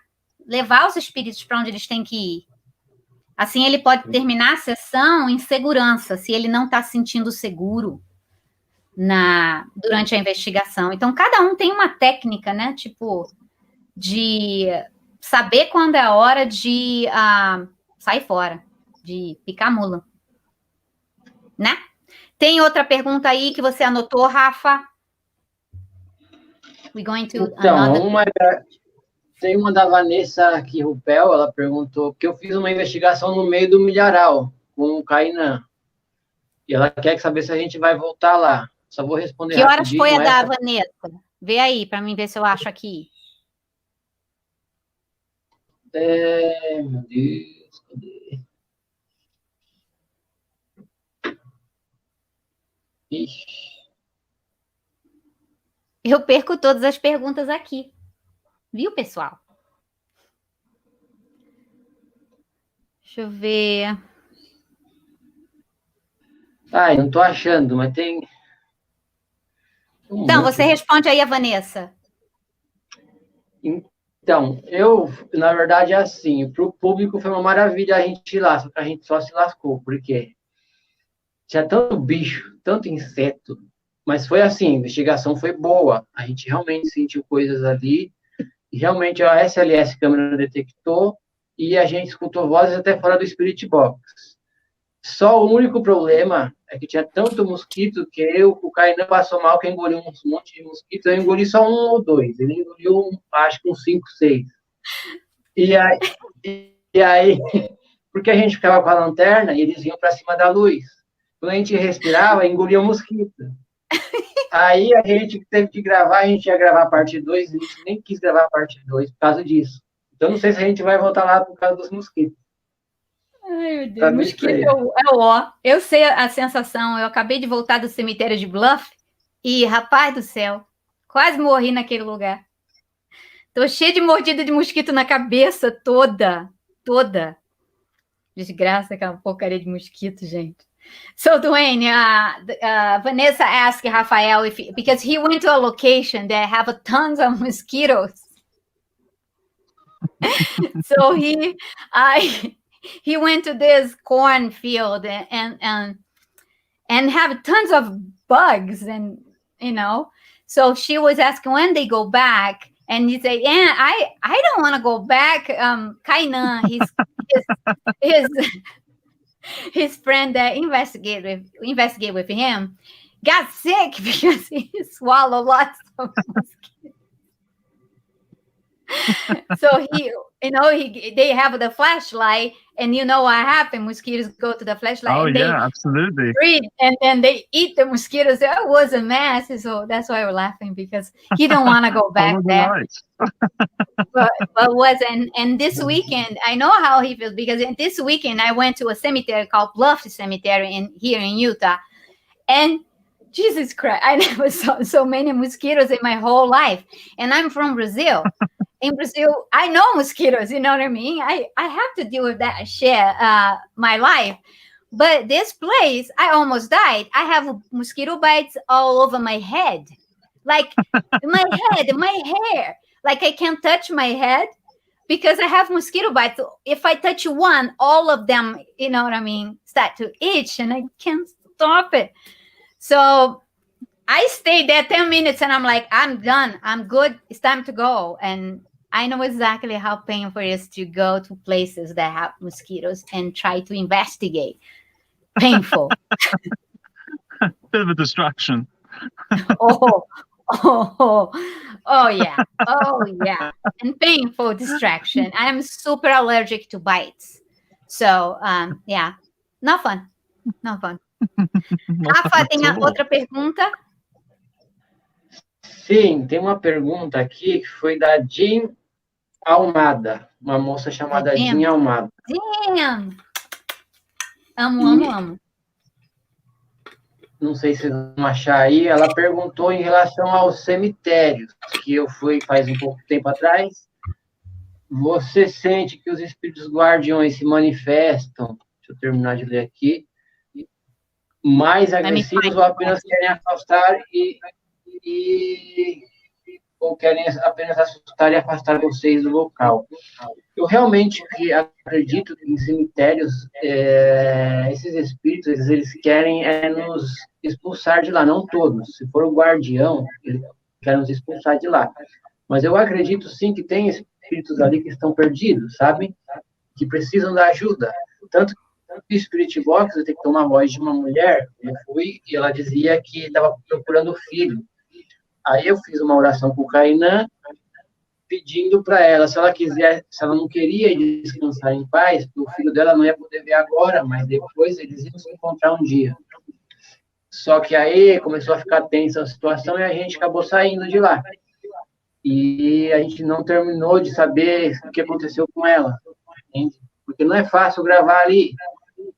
Speaker 1: levar os espíritos para onde eles têm que ir. Assim, ele pode terminar a sessão em segurança, se ele não está se sentindo seguro durante a investigação. Então, cada um tem uma técnica, né? Tipo, de saber quando é a hora de sair fora, de picar a mula. Né? Tem outra pergunta aí que você anotou, Rafa?
Speaker 3: Tem uma da Vanessa aqui, Rupel, ela perguntou que eu fiz uma investigação no meio do milharal com o Kainan. E ela quer saber se a gente vai voltar lá. Só vou responder
Speaker 1: rapidinho. Que horas foi a da Vanessa? Vê aí, para mim ver se eu acho aqui.
Speaker 3: Meu Deus, cadê? Ixi.
Speaker 1: Eu perco todas as perguntas aqui. Viu, pessoal? Deixa eu ver.
Speaker 3: Ai, não tô achando, mas tem...
Speaker 1: Então, você responde aí a Vanessa.
Speaker 3: Então, na verdade, é assim, para o público foi uma maravilha a gente ir lá, só que a gente só se lascou, porque tinha tanto bicho, tanto inseto, mas foi assim, a investigação foi boa, a gente realmente sentiu coisas ali, e realmente a SLS câmera detectou, e a gente escutou vozes até fora do Spirit Box. Só o único problema é que tinha tanto mosquito que o Kainan passou mal, que engoliu um monte de mosquito. Eu engoli só um ou dois. Ele engoliu, acho que uns 5, 6. E aí, porque a gente ficava com a lanterna e eles iam para cima da luz. Quando a gente respirava, engolia o mosquito. Aí a gente teve que gravar, a gente ia gravar a parte 2, a gente nem quis gravar a parte 2 por causa disso. Então não sei se a gente vai voltar lá por causa dos mosquitos.
Speaker 1: Ai, meu Deus, mosquito é o ó. Eu sei a sensação, eu acabei de voltar do cemitério de Bluff e, rapaz do céu, quase morri naquele lugar. Tô cheia de mordida de mosquito na cabeça toda. Desgraça, aquela porcaria de mosquito, gente. So, Dwayne, Vanessa asked Raphael because he went to a location that have tons of mosquitoes. So he went to this cornfield and have tons of bugs, and so she was asking when they go back, and he said, yeah, I don't want to go back. Kainan, his friend that investigate with him got sick because he swallowed lots of mosquitoes. So they have the flashlight, and you know what happened? Mosquitoes go to the flashlight.
Speaker 2: Oh,
Speaker 1: and
Speaker 2: yeah, absolutely.
Speaker 1: Breathe, and then they eat the mosquitoes. It was a mess. So that's why we're laughing, because he don't want to go back there. but and this weekend, I know how he feels, because this weekend I went to a cemetery called Bluff Cemetery here in Utah, and Jesus Christ, I never saw so many mosquitoes in my whole life. And I'm from Brazil. In Brazil, I know mosquitoes, you know what I mean? I have to deal with that shit, my life. But this place, I almost died. I have mosquito bites all over my head. Like my head, my hair. Like I can't touch my head because I have mosquito bites. If I touch one, all of them, you know what I mean, start to itch, and I can't stop it. So I stayed there 10 minutes and I'm like, I'm done. I'm good. It's time to go. And I know exactly how painful it is to go to places that have mosquitoes and try to investigate. Painful.
Speaker 2: Bit of a distraction.
Speaker 1: Oh, yeah. Oh, yeah. And painful distraction. I am super allergic to bites. So, yeah. Not fun. Rafa, tem a outra pergunta?
Speaker 3: Sim, tem uma pergunta aqui que foi da Jean Almada, uma moça chamada Jean Almada.
Speaker 1: Jean! Amo.
Speaker 3: Não sei se vão achar aí. Ela perguntou em relação aos cemitérios, que eu fui faz um pouco tempo atrás. Você sente que os espíritos guardiões se manifestam? Deixa eu terminar de ler aqui. Mais agressivos ou apenas querem afastar ou querem apenas assustar e afastar vocês do local? Eu realmente acredito que em cemitérios, esses espíritos, eles querem nos expulsar de lá, não todos. Se for o guardião, ele quer nos expulsar de lá. Mas eu acredito, sim, que tem espíritos ali que estão perdidos, sabe? Que precisam da ajuda. Tanto que o Spirit Box detectou uma voz de uma mulher, eu fui, e ela dizia que estava procurando o filho. Aí eu fiz uma oração com o Kainan, pedindo para ela, se ela não queria descansar em paz, porque o filho dela não ia poder ver agora, mas depois eles iam se encontrar um dia. Só que aí começou a ficar tensa a situação e a gente acabou saindo de lá. E a gente não terminou de saber o que aconteceu com ela, entende? Porque não é fácil gravar ali.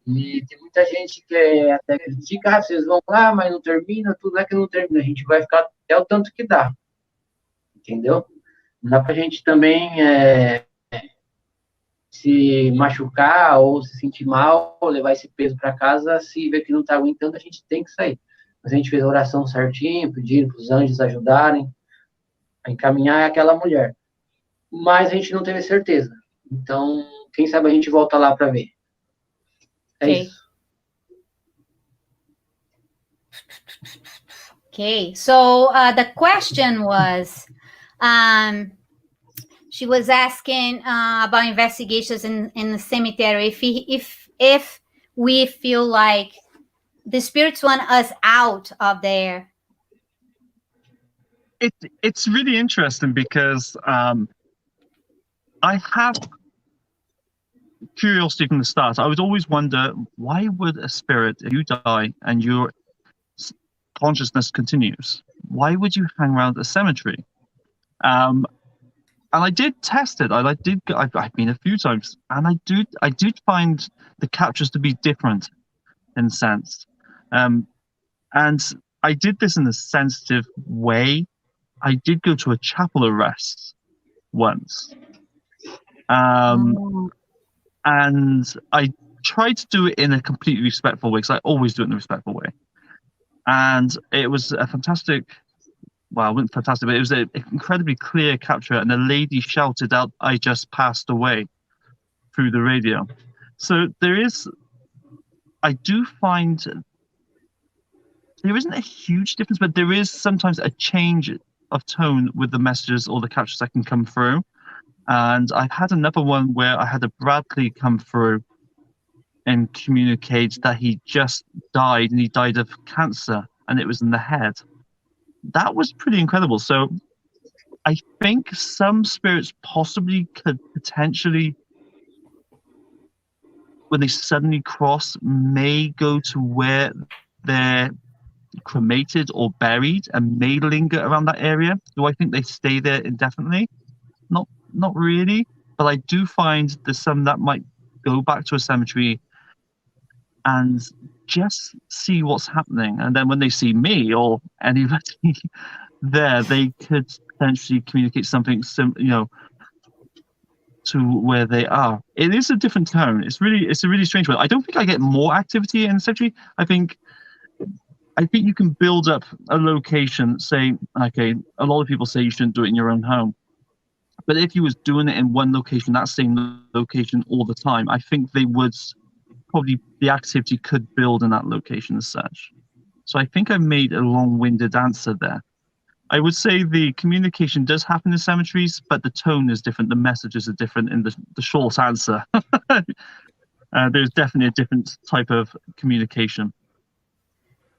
Speaker 3: E tem muita gente que até critica, vocês vão lá, mas não termina, tudo é que não termina. A gente vai ficar até o tanto que dá. Entendeu? Não dá pra gente também se machucar ou se sentir mal, ou levar esse peso para casa, se ver que não tá aguentando, a gente tem que sair. Mas a gente fez a oração certinho, pedindo para os anjos ajudarem a encaminhar aquela mulher. mas a gente não teve certeza. Então, quem sabe a gente volta lá para ver. É
Speaker 1: Okay.
Speaker 3: isso.
Speaker 1: Okay, so the question was, she was asking about investigations in the cemetery. If we feel like the spirits want us out of there.
Speaker 2: It's really interesting because I have curiosity from the start. I would always wonder, why would a spirit, if you die and your consciousness continues, why would you hang around a cemetery? And I did test it. I've been a few times, and I did find the captures to be different in sense. And I did this in a sensitive way. I did go to a chapel arrest once. And I tried to do it in a completely respectful way, because I always do it in a respectful way. And it was a fantastic, well, it wasn't fantastic, but it was an incredibly clear capture. And the lady shouted out, "I just passed away," through the radio. So I do find there isn't a huge difference, but there is sometimes a change of tone with the messages or the captures that can come through. And I've had another one where I had a Bradley come through and communicate that he just died, and he died of cancer, and it was in the head. That was pretty incredible. So I think some spirits possibly could potentially, when they suddenly cross, may go to where they're cremated or buried and may linger around that area. Do I think they stay there indefinitely? Not really, but I do find there's some that might go back to a cemetery and just see what's happening, and then when they see me or anybody there, they could potentially communicate something to where they are. It is a different tone. It's a really strange one. I don't think I get more activity in the cemetery. I think you can build up a location. Say, okay, a lot of people say you shouldn't do it in your own home. But if you was doing it in one location, that same location all the time, I think the activity could build in that location as such. So I think I made a long-winded answer there. I would say the communication does happen in cemeteries, but the tone is different. The messages are different in the short answer. There's definitely a different type of communication.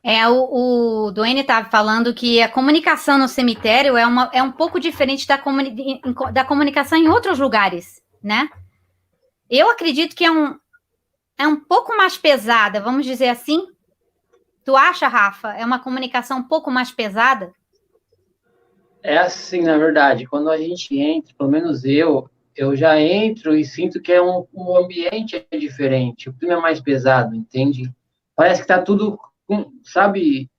Speaker 1: O Dwain estava falando que a comunicação no cemitério é um pouco diferente da comunicação em outros lugares, né? Eu acredito que é um pouco mais pesada, vamos dizer assim. Tu acha, Rafa? É uma comunicação um pouco mais pesada?
Speaker 3: É assim, na verdade, quando a gente entra, pelo menos eu já entro e sinto que o ambiente é diferente, o clima é mais pesado, entende? Parece que tá tudo, sabe,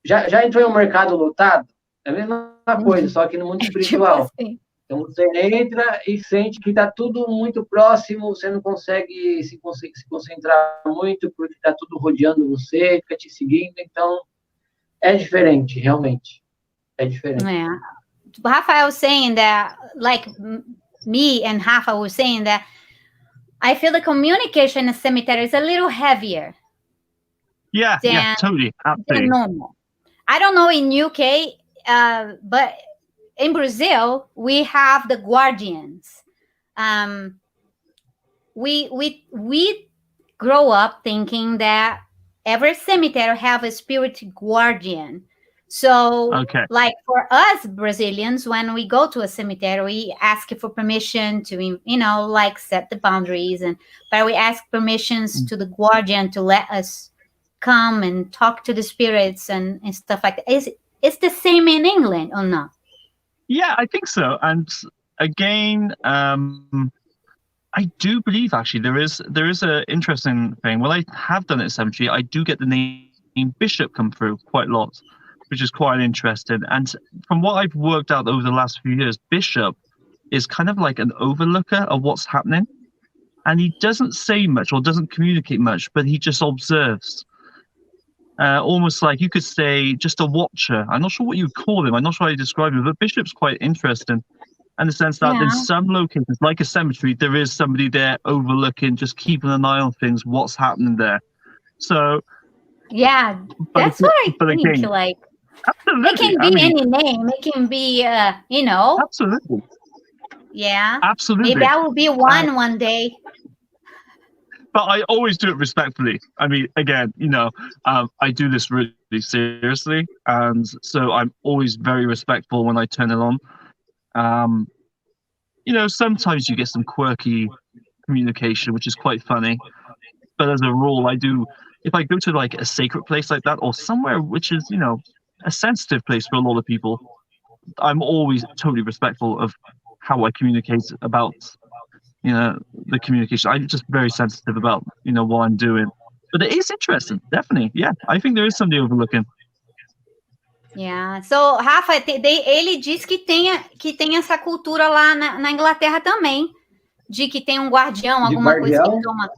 Speaker 3: já entrou em um mercado lotado? É a mesma coisa, só que no mundo espiritual.
Speaker 1: Tipo assim.
Speaker 3: Então, você entra e sente que está tudo muito próximo, você não consegue se concentrar muito, porque está tudo rodeando você, fica te seguindo, então é diferente, realmente. É diferente.
Speaker 1: Yeah. Raphael was saying that, like me and Rafa were saying that, I feel the communication in the cemetery is a little heavier.
Speaker 2: Yeah, totally.
Speaker 1: Than normal. I don't know in UK, but in Brazil, we have the guardians. We grow up thinking that every cemetery have a spirit guardian. So, like for us Brazilians, when we go to a cemetery, we ask for permission to, like set the boundaries, but we ask permissions to the guardian to let us come and talk to the spirits and stuff like that. Is the same in England or not?
Speaker 2: Yeah, I think so. And again, I do believe actually there is an interesting thing. Well, I have done it at cemetery. I do get the name Bishop come through quite a lot, which is quite interesting. And from what I've worked out over the last few years, Bishop is kind of like an overlooker of what's happening. And he doesn't say much or doesn't communicate much, but he just observes. Almost like you could say just a watcher. I'm not sure what you call him. I'm not sure how you describe him, but Bishop's quite interesting. in the sense that in some locations, like a cemetery, there is somebody there overlooking, just keeping an eye on things, what's happening there. So
Speaker 1: yeah, that's what I think.
Speaker 2: Again,
Speaker 1: like,
Speaker 2: absolutely.
Speaker 1: It can be any name. It can be,
Speaker 2: Absolutely.
Speaker 1: Yeah.
Speaker 2: Absolutely.
Speaker 1: Maybe I will be one day.
Speaker 2: But I always do it respectfully. I mean, again, I do this really seriously, and so I'm always very respectful when I turn it on. Sometimes you get some quirky communication, which is quite funny. But as a rule, if I go to like a sacred place like that, or somewhere which is, a sensitive place for a lot of people, I'm always totally respectful of how I communicate about, the communication. I'm just very sensitive about, what I'm doing. But it is interesting, definitely. Yeah, I think there is somebody overlooking.
Speaker 1: Yeah. So, Rafa, ele diz que tem essa cultura lá na Inglaterra também, de que tem um guardião, alguma coisa que toma.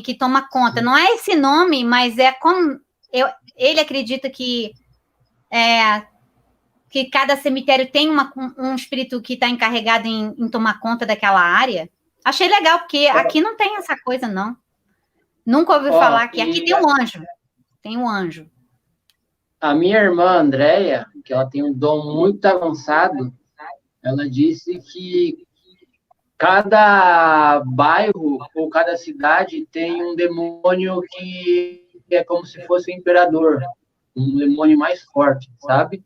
Speaker 1: Que toma conta. Não é esse nome, mas é como ele acredita que cada cemitério tem um espírito que está encarregado em tomar conta daquela área. Achei legal, porque aqui não tem essa coisa, não. Nunca ouvi falar que aqui tem um anjo. Tem um anjo.
Speaker 3: A minha irmã, Andréia, que ela tem um dom muito avançado, ela disse que cada bairro ou cada cidade tem um demônio que é como se fosse o imperador, um demônio mais forte, sabe?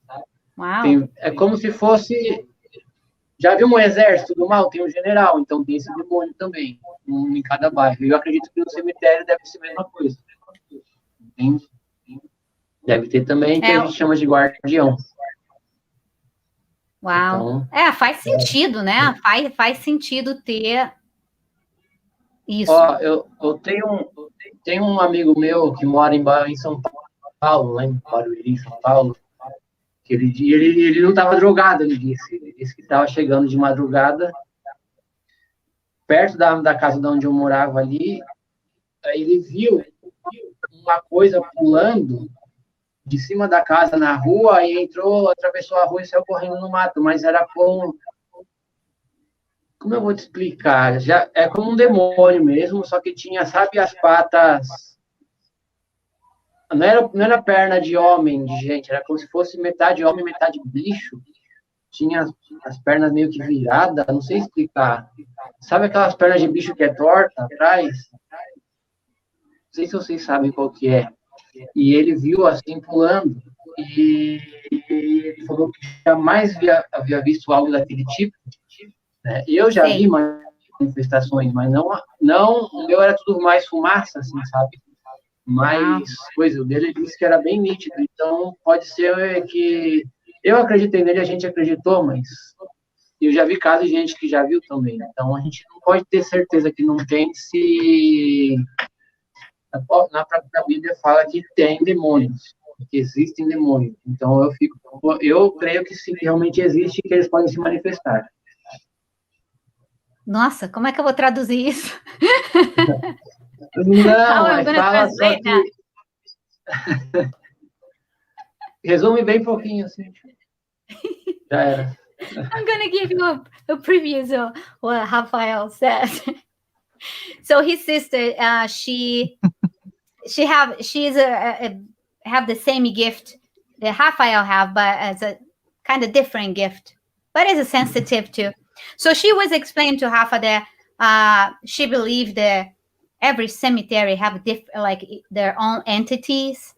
Speaker 1: Uau.
Speaker 3: É como se fosse... Já viu um exército do mal? Tem um general, então tem esse demônio também, em cada bairro. Eu acredito que no cemitério deve ser a mesma coisa. Entende? Deve ter também que a gente chama de guardião.
Speaker 1: Uau. Então, faz sentido, né? Faz sentido ter isso.
Speaker 3: Ó, eu tenho um amigo meu que mora em São Paulo, lá em Barueri, São Paulo, que ele não estava drogado, ele disse. Ele disse que estava chegando de madrugada, perto da casa de onde eu morava ali, aí ele viu uma coisa pulando de cima da casa na rua e atravessou a rua e saiu correndo no mato, mas era como eu vou te explicar? É como um demônio mesmo, só que tinha, sabe, as patas... Não era perna de homem, de gente, era como se fosse metade homem, metade bicho. Tinha as pernas meio que viradas, não sei explicar. Sabe aquelas pernas de bicho que é torta atrás? Não sei se vocês sabem qual que é. E ele viu assim pulando e ele falou que jamais havia visto algo daquele tipo. Né? Eu já vi manifestações, mas não, o meu era tudo mais fumaça, assim, sabe? Mas, o dele disse que era bem nítido, então pode ser que eu acreditei nele, a gente acreditou, mas eu já vi casos de gente que já viu também, então a gente não pode ter certeza que não tem se... Na própria Bíblia fala que tem demônios, que existem demônios. Então eu creio que se realmente existe, que eles podem se manifestar.
Speaker 1: Nossa, como é que eu vou traduzir isso?
Speaker 3: Não, mas fala só que... Resume bem pouquinho, assim. Já era.
Speaker 1: I'm going to give you a preview of what Raphael said. So his sister, she have the same gift that Raphael have, but as a kind of different gift, but is sensitive too. So she was explaining to Rafa that she believed that every cemetery have their own entities,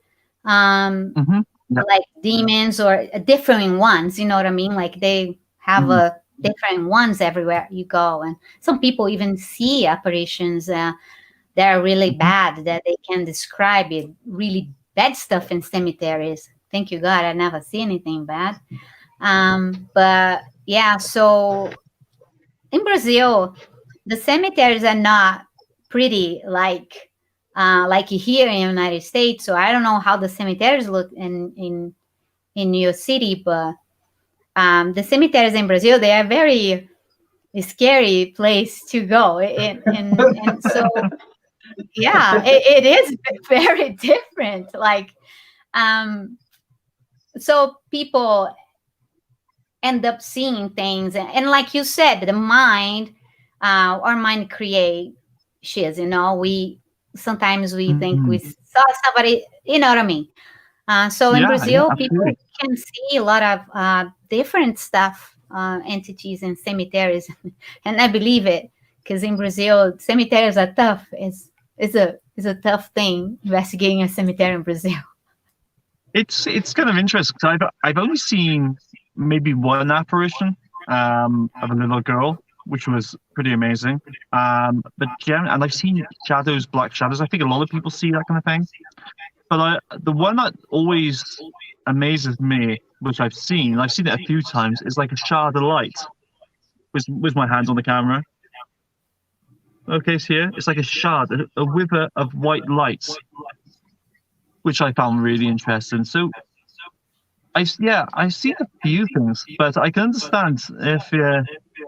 Speaker 1: like demons or different ones. You know what I mean? Like they have different ones everywhere you go, and some people even see apparitions that are really bad, that they can describe it, really bad stuff in cemeteries. Thank you, God, I never see anything bad. But yeah, so in Brazil, the cemeteries are not pretty like here in the United States. So I don't know how the cemeteries look in New York City, but the cemeteries in Brazil, they are very scary place to go. And so, yeah, it is very different. Like, so people end up seeing things. And like you said, the mind, our mind creates, we sometimes think we saw somebody, you know what I mean? So in Brazil, people can see a lot of different stuff, entities in cemeteries, and I believe it, because in Brazil, cemeteries are tough. It's a tough thing investigating a cemetery in Brazil.
Speaker 2: It's kind of interesting because I've only seen maybe one apparition of a little girl, which was pretty amazing. But and I've seen shadows, black shadows. I think a lot of people see that kind of thing. But the one that always amazes me, which I've seen it a few times, is like a shard of light. With my hands on the camera. Okay, so here it's like a shard, a wither of white lights, which I found really interesting. So, I've seen a few things, but I can understand if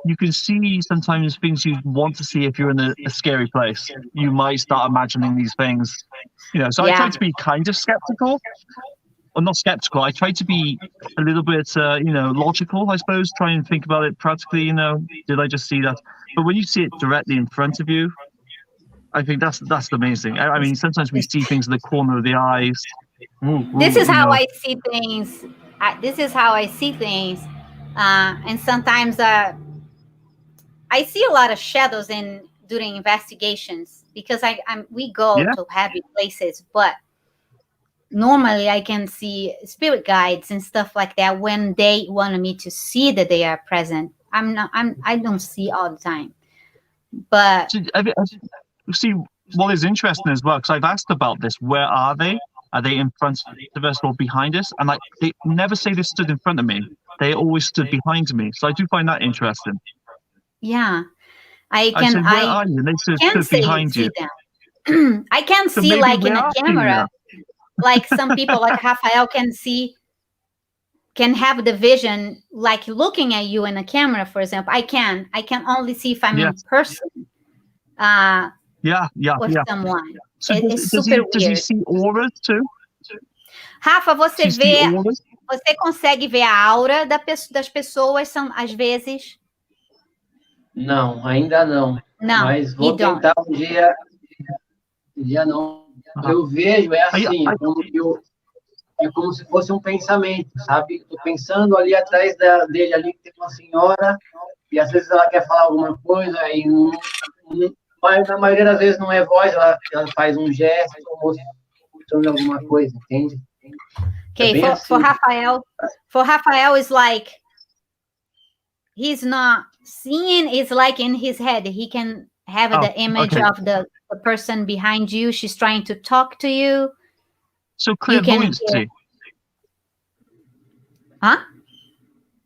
Speaker 2: you can see sometimes things you want to see if you're in a scary place. You might start imagining these things, So I try to be kind of skeptical, or not skeptical. I try to be a little bit, logical, I suppose. Try and think about it practically. Did I just see that? But when you see it directly in front of you, I think that's amazing. I mean, sometimes we see things in the corner of the eyes.
Speaker 1: This is how I see things. And sometimes I see a lot of shadows during investigations, because we go to heavy places, but normally I can see spirit guides and stuff like that when they wanted me to see that they are present. I don't see all the time, but
Speaker 2: see what is interesting as well, because I've asked about this. Where are they? Are they in front of us or behind us? And they never say they stood in front of me. They always stood behind me. So I do find that interesting.
Speaker 1: Yeah, I can.
Speaker 2: Said, where are you? And they stood behind you.
Speaker 1: Them. I can see like in a camera. Like some people, like Raphael, can have the vision, like looking at you in a camera, for example. I can only see if I'm in person. With someone.
Speaker 2: So
Speaker 1: it's super weird.
Speaker 2: Does he see auras too?
Speaker 1: Rafa, você consegue ver a aura das pessoas, às vezes?
Speaker 3: Não, ainda não.
Speaker 1: Não,
Speaker 3: mas vou tentar um dia não. Eu vejo, assim, é como se fosse um pensamento, sabe? Estou pensando ali atrás dele, ali que tem uma senhora, e às vezes ela quer falar alguma coisa, e mas na maioria das vezes não é voz, ela faz um gesto, mostrando alguma coisa, entende?
Speaker 1: Okay, for Raphael, it's like he's not seeing, it's like in his head. He can have the image of the person behind you. She's trying to talk to you.
Speaker 2: So clairvoyancy.
Speaker 1: Huh?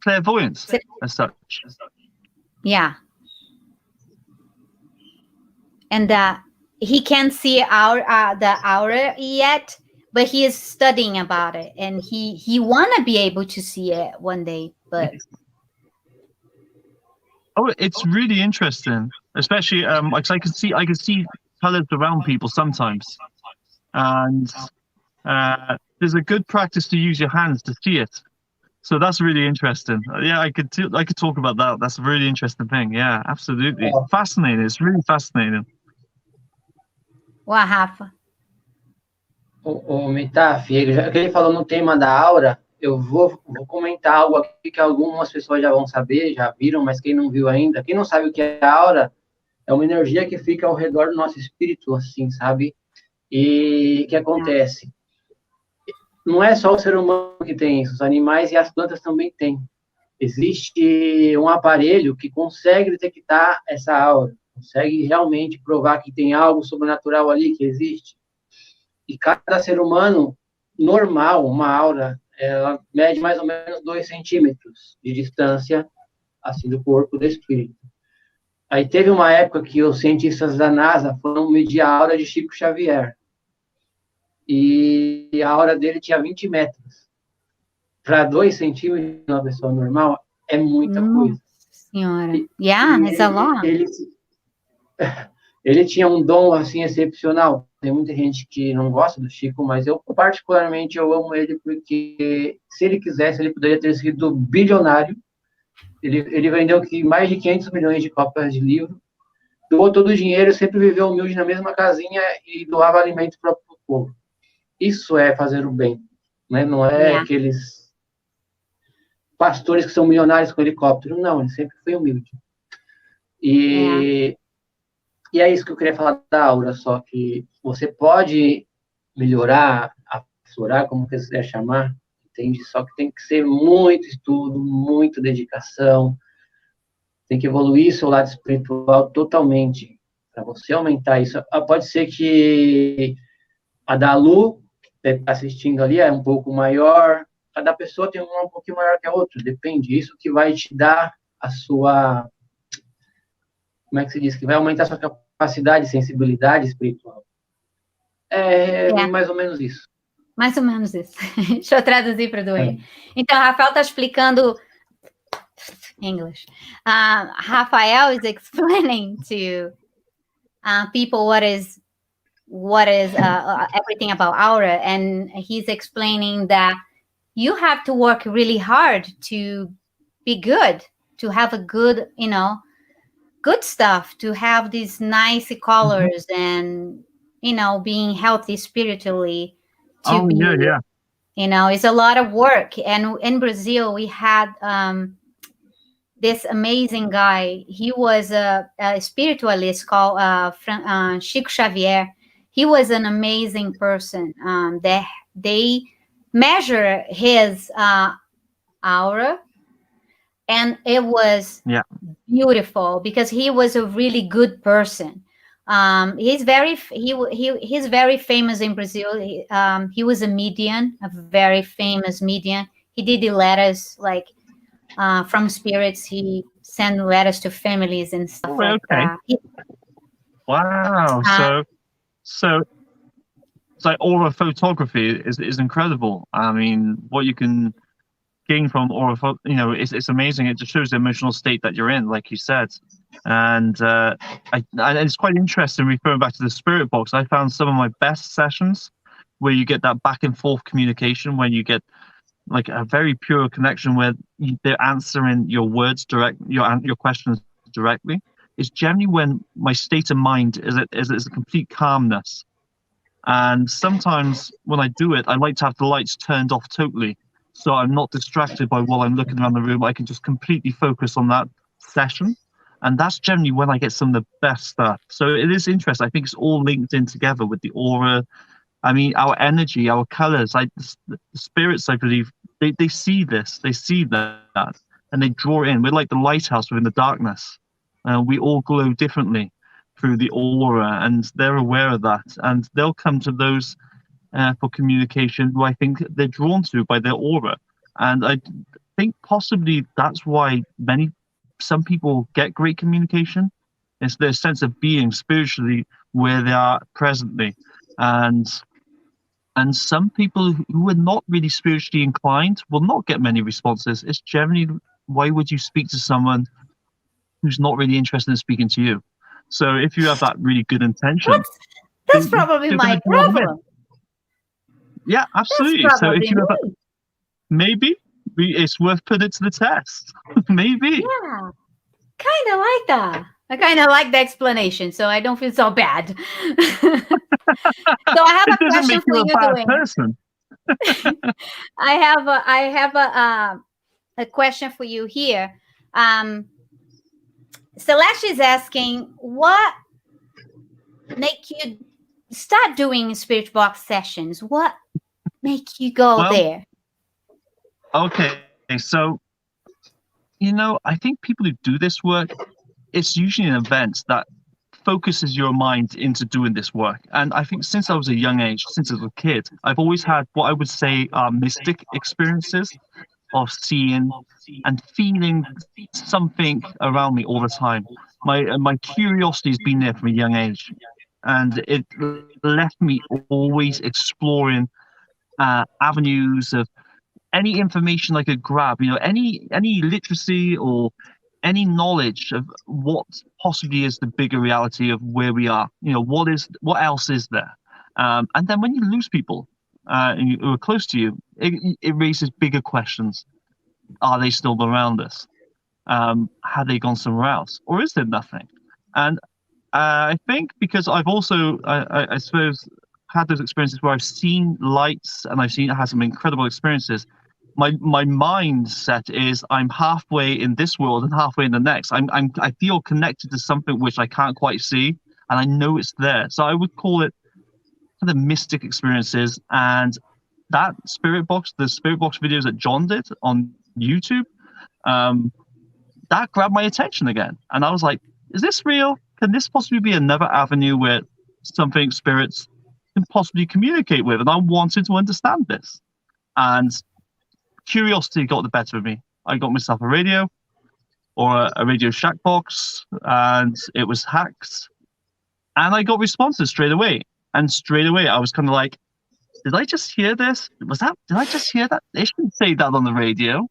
Speaker 2: Clairvoyance, as such.
Speaker 1: Yeah. And he can't see the aura yet, but he is studying about it, and he wanna be able to see it one day, but.
Speaker 2: Oh, it's really interesting, especially like I can see colors around people sometimes, and there's a good practice to use your hands to see it. So that's really interesting. Yeah, I could talk about that. That's a really interesting thing. Yeah, absolutely. Fascinating. It's really fascinating.
Speaker 1: What, Rafa?
Speaker 3: O Amitaf, já que ele falou no tema da aura, eu vou comentar algo aqui que algumas pessoas já vão saber, já viram, mas quem não viu ainda, quem não sabe o que é a aura, é uma energia que fica ao redor do nosso espírito, assim, sabe? E o que acontece? Não é só o ser humano que tem isso, os animais e as plantas também têm. Existe um aparelho que consegue detectar essa aura, consegue realmente provar que tem algo sobrenatural ali, que existe. E cada ser humano normal, uma aura, ela mede mais ou menos 2 centímetros de distância, assim, do corpo do espírito. Aí teve uma época que os cientistas da NASA foram medir a aura de Chico Xavier. E a aura dele tinha 20 metros. Para 2 centímetros de uma pessoa normal, é muita coisa.
Speaker 1: Senhora. It's a lot.
Speaker 3: Ele tinha um dom, assim, excepcional. Tem muita gente que não gosta do Chico, mas eu, particularmente, eu amo ele porque, se ele quisesse, ele poderia ter sido bilionário Ele vendeu mais de 500 milhões de cópias de livro, doou todo o dinheiro, sempre viveu humilde na mesma casinha e doava alimento para o povo. Isso é fazer o bem, né? Não é aqueles pastores que são milionários com helicóptero. Não, ele sempre foi humilde. E é isso que eu queria falar da aura, só que você pode melhorar, aflorar, como quiser chamar, entende? Só que tem que ser muito estudo, muita dedicação, tem que evoluir seu lado espiritual totalmente, para você aumentar isso. Pode ser que a da Lu, que está assistindo ali, é um pouco maior, cada pessoa tem uma um pouquinho maior que a outra, depende. Isso que vai te dar a sua... Como é que se diz? Que vai aumentar a sua capacidade, sensibilidade espiritual. É mais ou menos isso.
Speaker 1: Mais ou menos isso. Deixa eu traduzir para o Dwain. Então, Rafael está explicando... English. Raphael is explaining to people what is everything about aura, and he's explaining that you have to work really hard to be good, to have a good, good stuff, to have these nice colors and, being healthy spiritually. It's a lot of work. And in Brazil, we had this amazing guy. He was a spiritualist called Chico Xavier. He was an amazing person. They measure his aura, and it was beautiful because he was a really good person. He's very famous in Brazil. He was a medium, a very famous medium. He did the letters from spirits. He sent letters to families and stuff like that.
Speaker 2: Wow. So it's like aura photography is incredible. I mean, what you can gain from aura, it's amazing. It just shows the emotional state that you're in, like you said. And it's quite interesting, referring back to the spirit box. I found some of my best sessions where you get that back and forth communication, when you get like a very pure connection where they're answering your words your questions directly. It's generally when my state of mind is a complete calmness. And sometimes when I do it, I like to have the lights turned off totally, so I'm not distracted by while I'm looking around the room. I can just completely focus on that session. And that's generally when I get some of the best stuff. So it is interesting. I think it's all linked in together with the aura. I mean, our energy, our colors, like the spirits, I believe, they see this, they see that, and they draw in. We're like the lighthouse within the darkness. We all glow differently through the aura, and they're aware of that. And they'll come to those for communication who I think they're drawn to by their aura. And I think possibly that's why some people get great communication. It's their sense of being spiritually where they are presently. And some people who are not really spiritually inclined will not get many responses. It's generally, why would you speak to someone who's not really interested in speaking to you? So if you have that really good intention,
Speaker 1: that's probably my problem.
Speaker 2: Yeah, absolutely. So if you have that, maybe it's worth putting it to the test. Maybe.
Speaker 1: Yeah, kind of like that. I kind of like the explanation, so I don't feel so bad. So I have a question for you, Dwain. I have a question for you here. Celeste is asking, what make you start doing spirit box sessions? What make you go there?
Speaker 2: Okay, so I think people who do this work, it's usually an event that focuses your mind into doing this work. And I think since I was a young age, since I was a kid, I've always had what I would say are mystic experiences of seeing and feeling something around me all the time. My curiosity has been there from a young age, and it left me always exploring avenues of any information I could grab, any literacy or any knowledge of what possibly is the bigger reality of where we are. What else is there? And then when you lose people who are close to you, it raises bigger questions. Are they still around us? Had they gone somewhere else, or is there nothing? And I think because I've also, I suppose, had those experiences where I've seen lights and I've had some incredible experiences. My mindset is I'm halfway in this world and halfway in the next. I feel connected to something which I can't quite see, and I know it's there. So I would call it kind of mystic experiences. And that the spirit box videos that John did on YouTube, that grabbed my attention again. And I was like, is this real? Can this possibly be another avenue where something spirits can possibly communicate with? And I wanted to understand this. And curiosity got the better of me. I got myself a radio, or a Radio Shack box, and it was hacked. And I got responses straight away. And straight away, I was kind of like, did I just hear this? Did I just hear that? They shouldn't say that on the radio.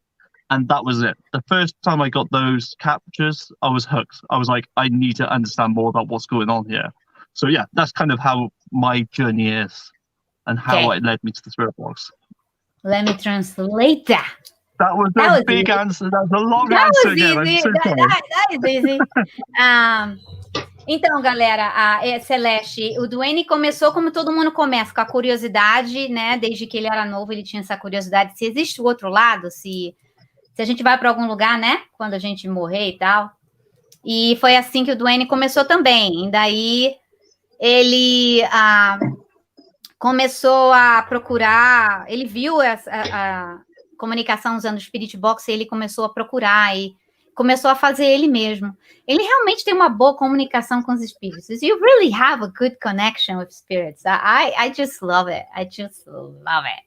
Speaker 2: And that was it. The first time I got those captures, I was hooked. I was like, I need to understand more about what's going on here. So yeah, that's kind of how my journey is and how it led me to the spirit box.
Speaker 1: Let me translate that.
Speaker 2: That was a big answer. That was a long answer again.
Speaker 1: That is easy. Então, galera, Celeste, o Dwain começou como todo mundo começa, com a curiosidade, né? Desde que ele era novo, ele tinha essa curiosidade. Se existe o outro lado, se a gente vai para algum lugar, né? Quando a gente morrer e tal. E foi assim que o Dwain começou também. E daí ele começou a procurar, ele viu a comunicação usando o Spirit Box e ele começou a procurar e começou a fazer ele mesmo. Ele realmente tem uma boa comunicação com os espíritos. You really have a good connection with spirits. I just love it. I just love it.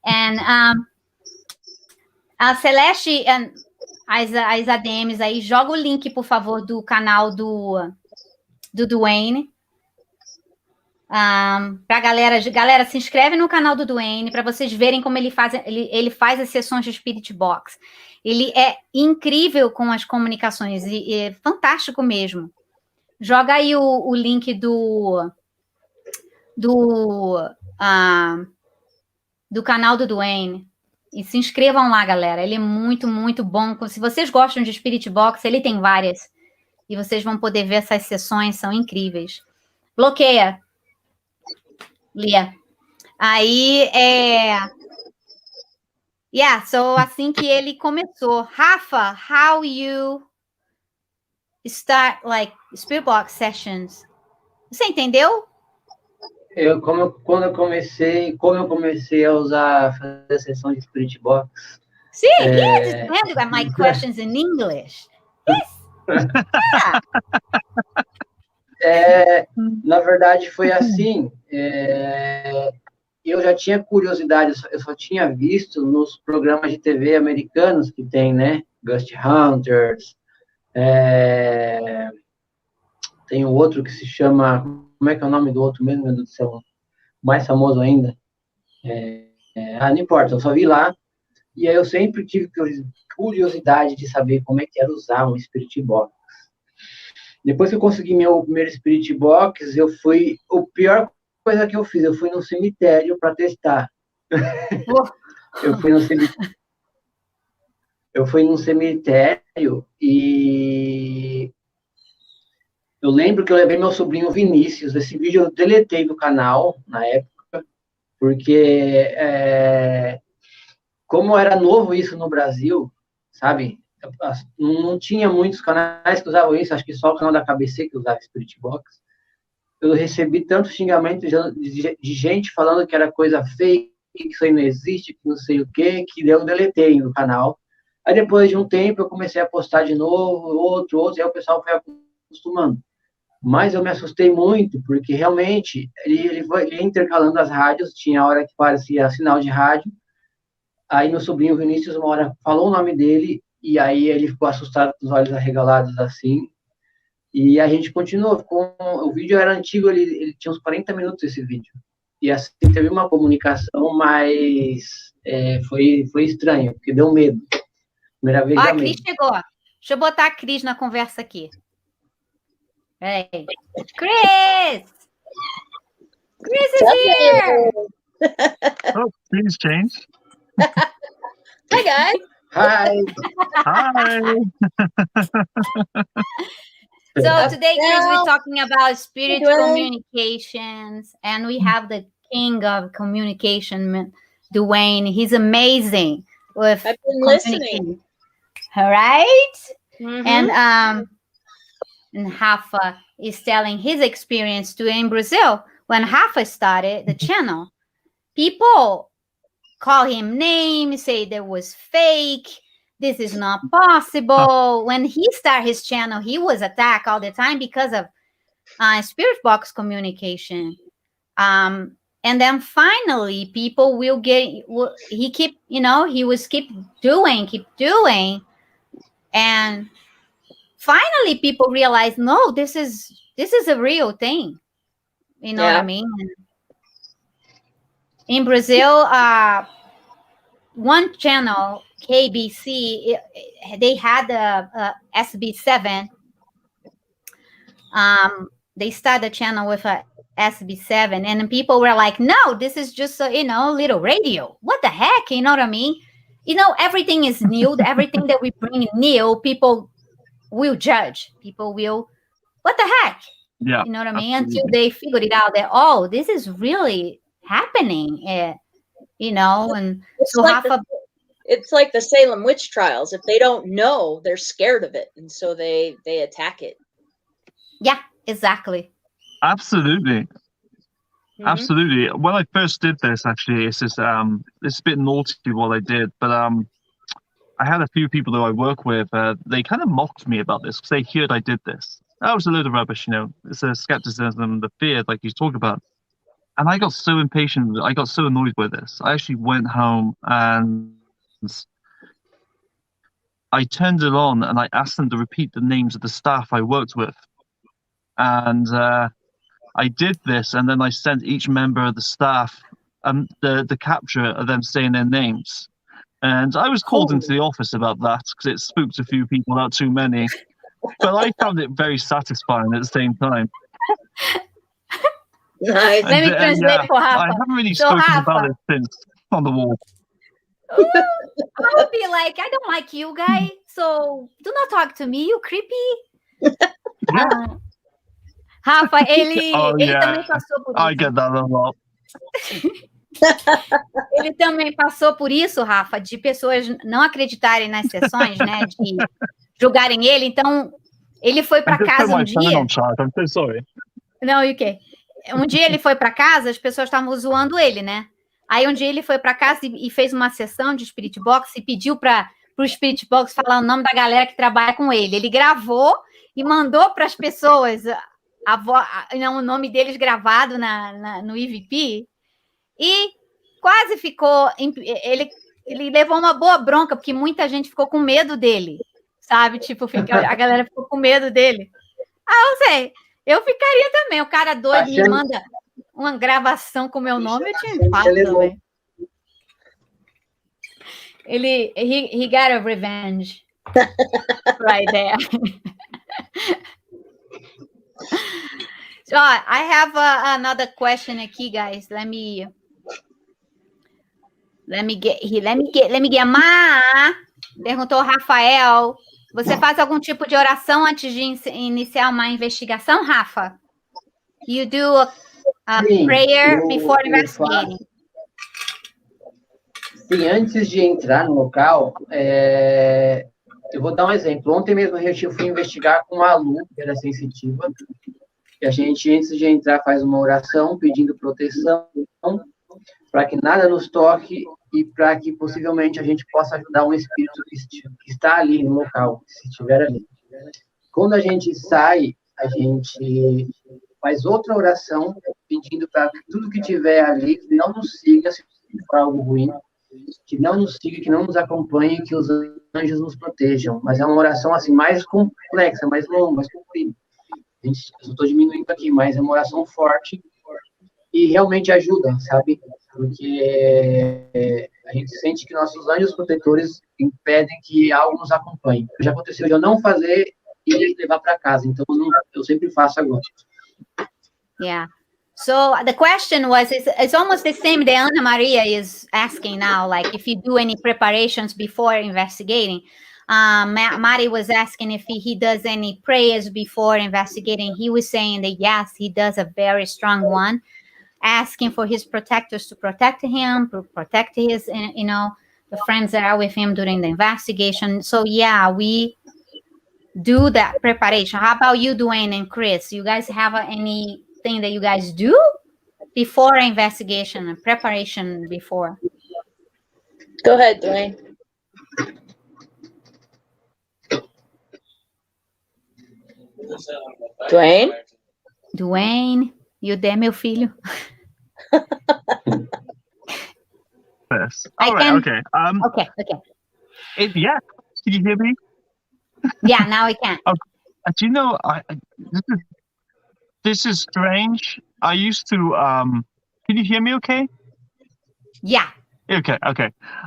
Speaker 1: And a Celeste, as ADMs aí, joga o link, por favor, do canal do Dwain. Pra galera, se inscreve no canal do Dwain para vocês verem como ele faz as sessões de Spirit Box. Ele é incrível com as comunicações e é fantástico mesmo. Joga aí o link do canal do Dwain e se inscrevam lá, galera. Ele é muito, muito bom. Se vocês gostam de Spirit Box, ele tem várias e vocês vão poder ver essas sessões, são incríveis. Bloqueia, Lia. Aí so assim que ele começou. Rafa, how you start like Spirit Box sessions? Você entendeu?
Speaker 3: Quando eu comecei a fazer a sessão de Spirit Box.
Speaker 1: See, he understands my questions in English. Yes.
Speaker 3: Na verdade, foi assim. Eu já tinha curiosidade, eu só tinha visto nos programas de TV americanos que tem, né? Ghost Hunters. Tem o outro que se chama... Como é que é o nome do outro mesmo, meu Deus do céu? Mais famoso ainda. Não importa, eu só vi lá. E aí eu sempre tive curiosidade de saber como é que era usar um Spirit Box. Depois que eu consegui meu primeiro Spirit Box, a pior coisa que eu fiz, eu fui no cemitério para testar. Eu fui num cemitério e eu lembro que eu levei meu sobrinho Vinícius. Esse vídeo eu deletei do canal na época, porque como era novo isso no Brasil, sabe? Não tinha muitos canais que usavam isso, acho que só o canal da KBC que usava Spirit Box. Eu recebi tanto xingamento de gente falando que era coisa fake, que isso aí não existe, que não sei o quê, que eu deletei no canal. Aí depois de um tempo eu comecei a postar de novo, outro, e aí o pessoal foi acostumando. Mas eu me assustei muito, porque realmente ele ia intercalando as rádios, tinha hora que parecia sinal de rádio, aí meu sobrinho Vinícius uma hora falou o nome dele, e aí ele ficou assustado com os olhos arregalados assim, e a gente continuou. O vídeo era antigo, ele tinha uns 40 minutos esse vídeo. E assim, teve uma comunicação, mas foi estranho, porque deu medo. Primeira vez
Speaker 1: a Cris chegou. Deixa eu botar a Cris na conversa aqui. Peraí. Chris! Chris is here!
Speaker 2: Oh, things change.
Speaker 4: Hi, guys.
Speaker 3: Hi.
Speaker 2: Hi.
Speaker 1: So today, Chris, we're
Speaker 4: Well,
Speaker 1: talking about spirit
Speaker 4: Dwain.
Speaker 1: communications, and we have the king of communication, Dwain. He's amazing with
Speaker 4: I've been
Speaker 1: communicating.
Speaker 4: listening.
Speaker 1: All right,
Speaker 4: Mhm.
Speaker 1: and Rafa is telling his experience too in Brazil. When Rafa started the channel, people call him names, say there was fake. This is not possible. When he started his channel, he was attacked all the time because of spirit box communication. And then finally, people will get. He keep, he was keep doing, and finally, people realize, no, this is a real thing. You know what I mean? In Brazil, one channel, KBC, they had a SB7. They started the channel with a SB7, and people were like, no, this is just a, little radio. What the heck? You know what I mean? Everything is new. Everything that we bring new, people will judge. People will, what the heck?
Speaker 2: Yeah.
Speaker 1: You know what I mean?
Speaker 2: Absolutely.
Speaker 1: Until they figured it out that, oh, this is really happening. And
Speaker 4: It's
Speaker 1: so
Speaker 4: like
Speaker 1: Rafa,
Speaker 4: it's like the Salem witch trials. If they don't know, they're scared of it, and so they attack it.
Speaker 1: yeah, exactly.
Speaker 2: Absolutely.
Speaker 4: Mhm.
Speaker 2: Absolutely. When I first did this, actually, it's just it's a bit naughty what I did, but I had a few people that I work with. They kind of mocked me about this because they heard I did this. That was a load of rubbish, It's a skepticism, the fear, like you talk about. And I got so impatient. I got so annoyed with this. I actually went home and I turned it on and I asked them to repeat the names of the staff I worked with. And I did this, and then I sent each member of the staff the capture of them saying their names. And I was called into the office about that because it spooked a few people, not too many. But I found it very satisfying at the same time.
Speaker 4: Nice.
Speaker 1: Let me translate for Rafa.
Speaker 2: I haven't really
Speaker 1: So,
Speaker 2: spoken
Speaker 1: Rafa,
Speaker 2: about it since on the wall.
Speaker 1: I would be like, I don't like you, guy. So do not talk to me, you creepy. Rafa, ele também passou por isso.
Speaker 2: I get that a lot.
Speaker 1: Ele também passou por isso, Rafa, de pessoas não acreditarem nas sessões, né? De julgarem ele. Então, ele foi para casa um dia.
Speaker 2: I'm so sorry.
Speaker 1: Não, e o quê? Um dia ele foi para casa, as pessoas estavam zoando ele, né? Aí um dia ele foi para casa e fez uma sessão de Spirit Box e pediu para o Spirit Box falar o nome da galera que trabalha com ele. Ele gravou e mandou para as pessoas o nome deles gravado no EVP e quase ficou... Ele levou uma boa bronca, porque muita gente ficou com medo dele, sabe? Tipo, a galera ficou com medo dele. Eu sei, eu ficaria também. O cara doido me manda uma gravação com meu nome, eu tinha infarto também. He got a revenge right there. So I have another question aqui, guys. Let me get perguntou Rafael. Você faz algum tipo de oração antes de iniciar uma investigação, Rafa? You do a prayer before investigating.
Speaker 3: Sim, antes de entrar no local, eu vou dar um exemplo. Ontem mesmo eu fui investigar com uma aluna que era sensitiva. E a gente, antes de entrar, faz uma oração pedindo proteção para que nada nos toque e para que possivelmente a gente possa ajudar um espírito que está ali no local, se estiver ali. Quando a gente sai, a gente faz outra oração pedindo para que tudo que tiver ali que não nos siga se for algo ruim, que não nos siga, que não nos acompanhe, que os anjos nos protejam. Mas é uma oração assim mais complexa, mais longa, mais comprida. Eu estou diminuindo aqui, mas é uma oração forte e realmente ajuda, sabe? Porque a gente sente que nossos anjos protetores impedem que algo nos acompanhe. Já aconteceu de eu não fazer e levar para casa, então eu sempre faço agora.
Speaker 1: Yeah. So the question was, it's almost the same that Ana Maria is asking now, like if you do any preparations before investigating. Mari was asking if he does any prayers before investigating. He was saying that yes, he does a very strong one, asking for his protectors to protect him, to protect his, the friends that are with him during the investigation. So yeah, we do that preparation. How about you, Dwain and Chris? You guys have anything that you guys do before investigation and preparation before?
Speaker 4: Go ahead, Dwain.
Speaker 1: Dwain, you there, meu filho?
Speaker 2: Yes. All right. Okay.
Speaker 1: Okay.
Speaker 2: Yeah. Can you hear me?
Speaker 1: Yeah, now I can.
Speaker 2: Do you know? This is strange. I used to. Can you hear me? Okay.
Speaker 1: Yeah.
Speaker 2: Okay.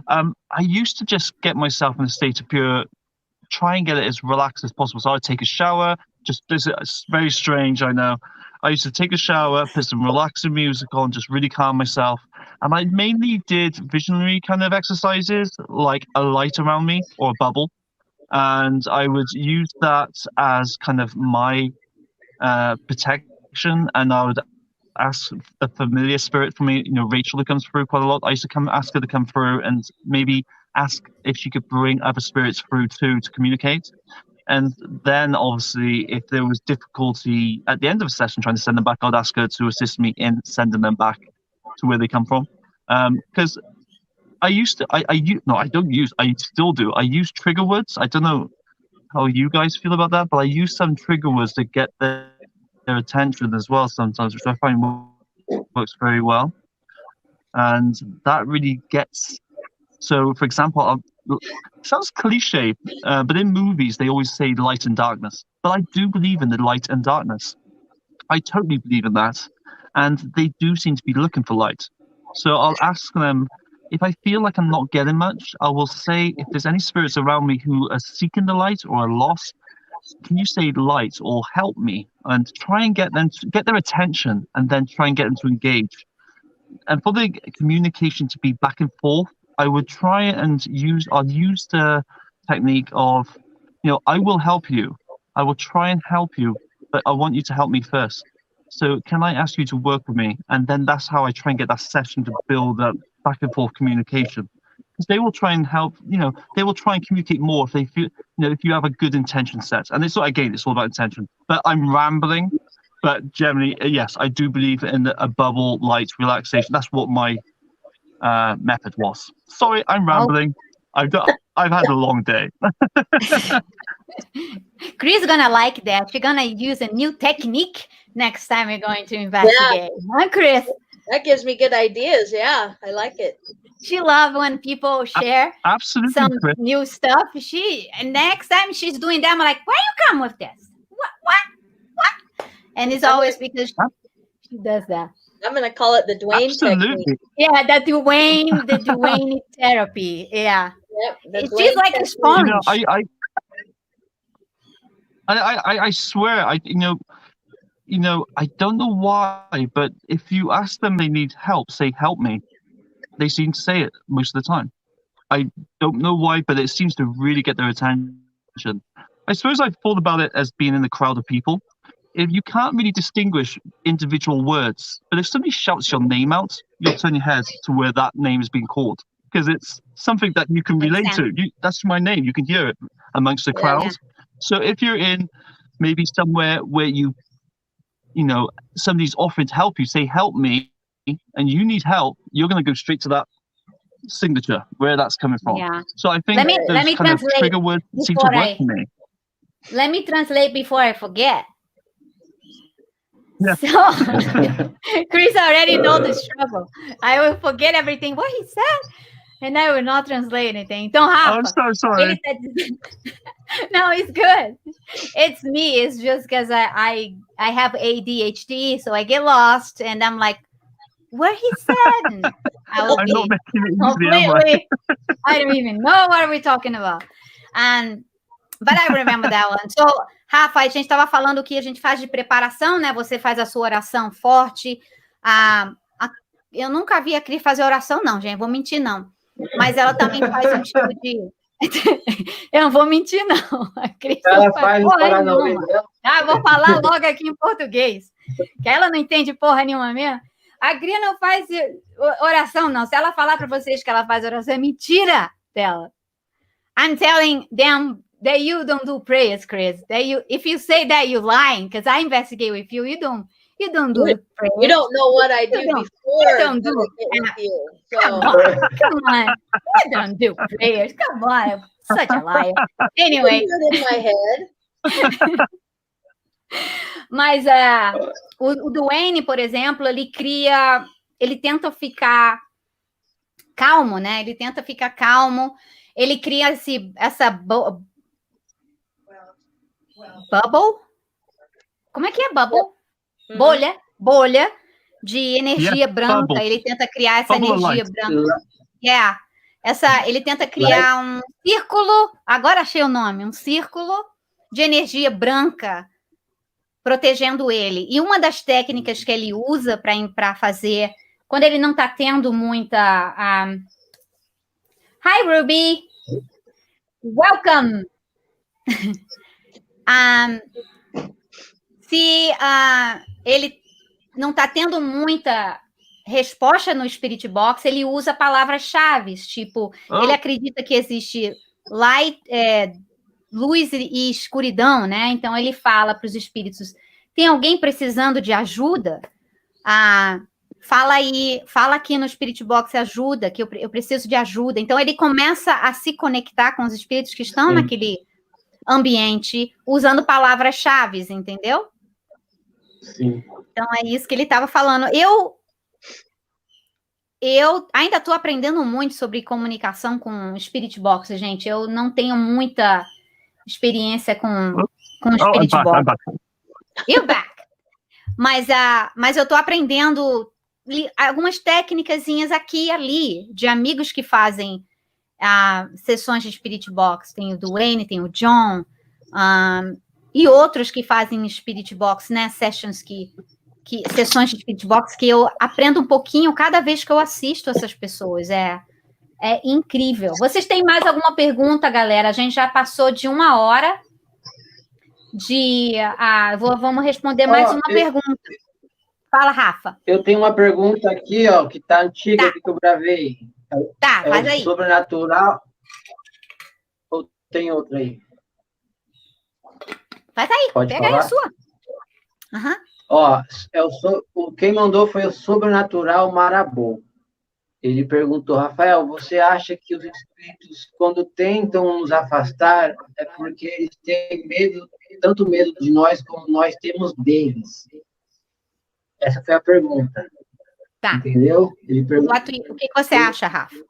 Speaker 2: I used to just get myself in a state of pure, try and get it as relaxed as possible. So I'd take a shower. It's very strange, I know. I used to take a shower, put some relaxing music on, just really calm myself. And I mainly did visionary kind of exercises, like a light around me or a bubble. And I would use that as kind of my protection. And I would ask a familiar spirit for me, Rachel, that comes through quite a lot. I used to ask her to come through and maybe ask if she could bring other spirits through too to communicate. And then obviously if there was difficulty at the end of a session trying to send them back, I'd ask her to assist me in sending them back to where they come from. Because I still do. I use trigger words. I don't know how you guys feel about that, but I use some trigger words to get their attention as well sometimes, which I find works very well. And that really gets. So, for example, it sounds cliche, but in movies they always say light and darkness. But I do believe in the light and darkness. I totally believe in that, and they do seem to be looking for light. So I'll ask them if I feel like I'm not getting much. I will say if there's any spirits around me who are seeking the light or are lost, can you say light or help me, and try and get their attention, and then try and get them to engage. And for the communication to be back and forth, I would try and use the technique of, I will help you. I will try and help you, but I want you to help me first. So can I ask you to work with me? And then that's how I try and get that session to build up back and forth communication. Because they will try and help, they will try and communicate more if they feel, if you have a good intention set. And it's all about intention. But I'm rambling. But generally, yes, I do believe in a bubble light relaxation. That's what my method was. Sorry, I'm rambling. I've had a long day.
Speaker 1: Chris is gonna like that. She's gonna use a new technique next time we're going to investigate. Yeah. Huh, Chris?
Speaker 4: That gives me good ideas. Yeah, I like it.
Speaker 1: She loves when people share
Speaker 2: absolutely
Speaker 1: some
Speaker 2: Chris.
Speaker 1: New stuff. And next time she's doing that, I'm like, where you come with this? What? And it's always because she does that.
Speaker 4: I'm going to call it the Dwain technique.
Speaker 1: Yeah, the Dwain therapy. Yeah.
Speaker 4: Yep,
Speaker 1: she's like a sponge.
Speaker 2: I swear, I don't know why, but if you ask them they need help, say, help me, they seem to say it most of the time. I don't know why, but it seems to really get their attention. I suppose I've thought about it as being in the crowd of people. If you can't really distinguish individual words, but if somebody shouts your name out, you'll turn your head to where that name is being called, because it's something that you can relate to. That's my name. You can hear it amongst the crowd. Yeah. So if you're in maybe somewhere where somebody's offering to help you, say, help me, and you need help, you're going to go straight to that signature, where that's coming from. Yeah. So I think let me kind of trigger words seem to work for me.
Speaker 1: Let me translate before I forget.
Speaker 2: Yeah.
Speaker 1: So Chris already knows the struggle. I will forget everything what he said, and I will not translate anything. Don't have.
Speaker 2: I'm so sorry.
Speaker 1: No, it's good. It's me. It's just because I have ADHD, so I get lost, and I'm like, what he said.
Speaker 2: I'm not making it completely.
Speaker 1: I don't even know what we're talking about. But I remember that one. So, Rafa, a gente estava falando que a gente faz de preparação, né? Você faz a sua oração forte Eu nunca vi a Cris fazer oração, não, gente. Vou mentir, não. Mas ela também faz um tipo de... Eu não vou mentir, não. A Cris
Speaker 3: ela faz porra nenhuma.
Speaker 1: Eu vou falar logo aqui em português. Que ela não entende porra nenhuma mesmo. A Cris não faz oração, não. Se ela falar para vocês que ela faz oração, é mentira dela. I'm telling them that you don't do prayers, Chris. If you say that, you're lying, because I investigate with you. You don't do prayers.
Speaker 4: You don't know what I do before.
Speaker 1: You don't do
Speaker 4: you. So.
Speaker 1: Come on. You don't do prayers. Come on. Such a liar. Anyway.
Speaker 4: In my head.
Speaker 1: Mas o Dwain, por exemplo, ele tenta ficar calmo, né? Ele tenta ficar calmo. Ele cria essa bubble. Como é que é bubble? Bolha de energia branca.
Speaker 2: Bubble.
Speaker 1: Ele tenta criar essa
Speaker 2: Bubble
Speaker 1: energia
Speaker 2: light.
Speaker 1: branca. Ele tenta criar um círculo. Agora achei o nome. Um círculo de energia branca protegendo ele. E uma das técnicas que ele usa para fazer, quando ele não está tendo muita... Hi, Ruby! Welcome! Se ele não está tendo muita resposta no Spirit Box, ele usa palavras-chave, tipo, ele acredita que existe luz e escuridão, né? Então, ele fala para os espíritos, tem alguém precisando de ajuda? Fala aqui no Spirit Box ajuda, que eu preciso de ajuda. Então, ele começa a se conectar com os espíritos que estão naquele ambiente, usando palavras-chave, entendeu?
Speaker 3: Sim.
Speaker 1: Então, é isso que ele estava falando. Eu ainda estou aprendendo muito sobre comunicação com Spirit Box, gente. Eu não tenho muita experiência com Spirit Box. You're back. Mas eu estou aprendendo algumas técnicazinhas aqui e ali, de amigos que fazem sessões de Spirit Box. Tem o Dwain, tem o John, e outros que fazem Spirit Box, né? Sessões de Spirit Box que eu aprendo um pouquinho cada vez que eu assisto essas pessoas. É incrível. Vocês têm mais alguma pergunta, galera? A gente já passou de 1 hora vamos responder mais uma pergunta. Fala, Rafa.
Speaker 3: Eu tenho uma pergunta aqui, que tá antiga, aqui que eu gravei.
Speaker 1: Faz aí.
Speaker 3: Sobrenatural ou tem outra aí?
Speaker 1: Faz aí,
Speaker 3: Pode
Speaker 1: pega
Speaker 3: falar?
Speaker 1: aí a sua.
Speaker 3: Quem mandou foi o Sobrenatural Marabô. Ele perguntou, Rafael, você acha que os espíritos, quando tentam nos afastar, é porque eles têm tanto medo de nós como nós temos deles? Essa foi a pergunta.
Speaker 1: Tá.
Speaker 3: Entendeu? Ele perguntou,
Speaker 1: O que você acha, Rafa?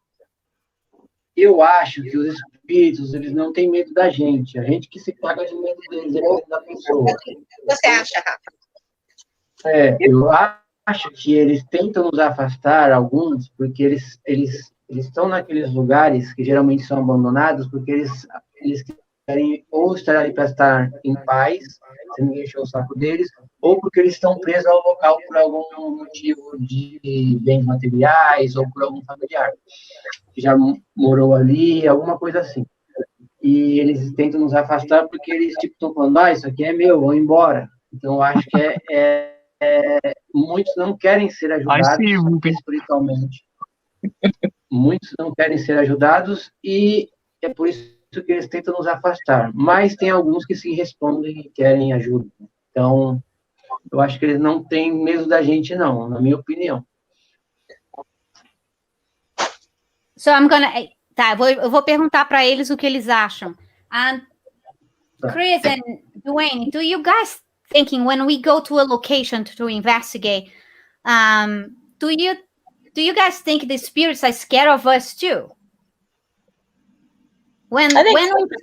Speaker 3: Eu acho que os espíritos, eles não têm medo da gente. A gente que se paga de medo deles, é medo da pessoa.
Speaker 1: O que você acha, Rafa?
Speaker 3: Eu acho que eles tentam nos afastar, alguns, porque eles estão naqueles lugares que geralmente são abandonados, porque eles querem ou estar ali para estar em paz, sem ninguém encher o saco deles, ou porque eles estão presos ao local por algum motivo de bens materiais ou por algum familiar que já morou ali, alguma coisa assim. E eles tentam nos afastar porque eles estão falando, isso aqui é meu, vão embora. Então, eu acho que muitos não querem ser ajudados espiritualmente. Muitos não querem ser ajudados e é por isso que eles tentam nos afastar. Mas tem alguns que se respondem e querem ajuda. Então, eu acho que eles não têm medo da gente, não, na minha opinião.
Speaker 1: Eu vou perguntar para eles o que eles acham. Chris and Dwain, do you guys thinking when we go to a location to investigate, do you guys think the spirits are scared of us too? When we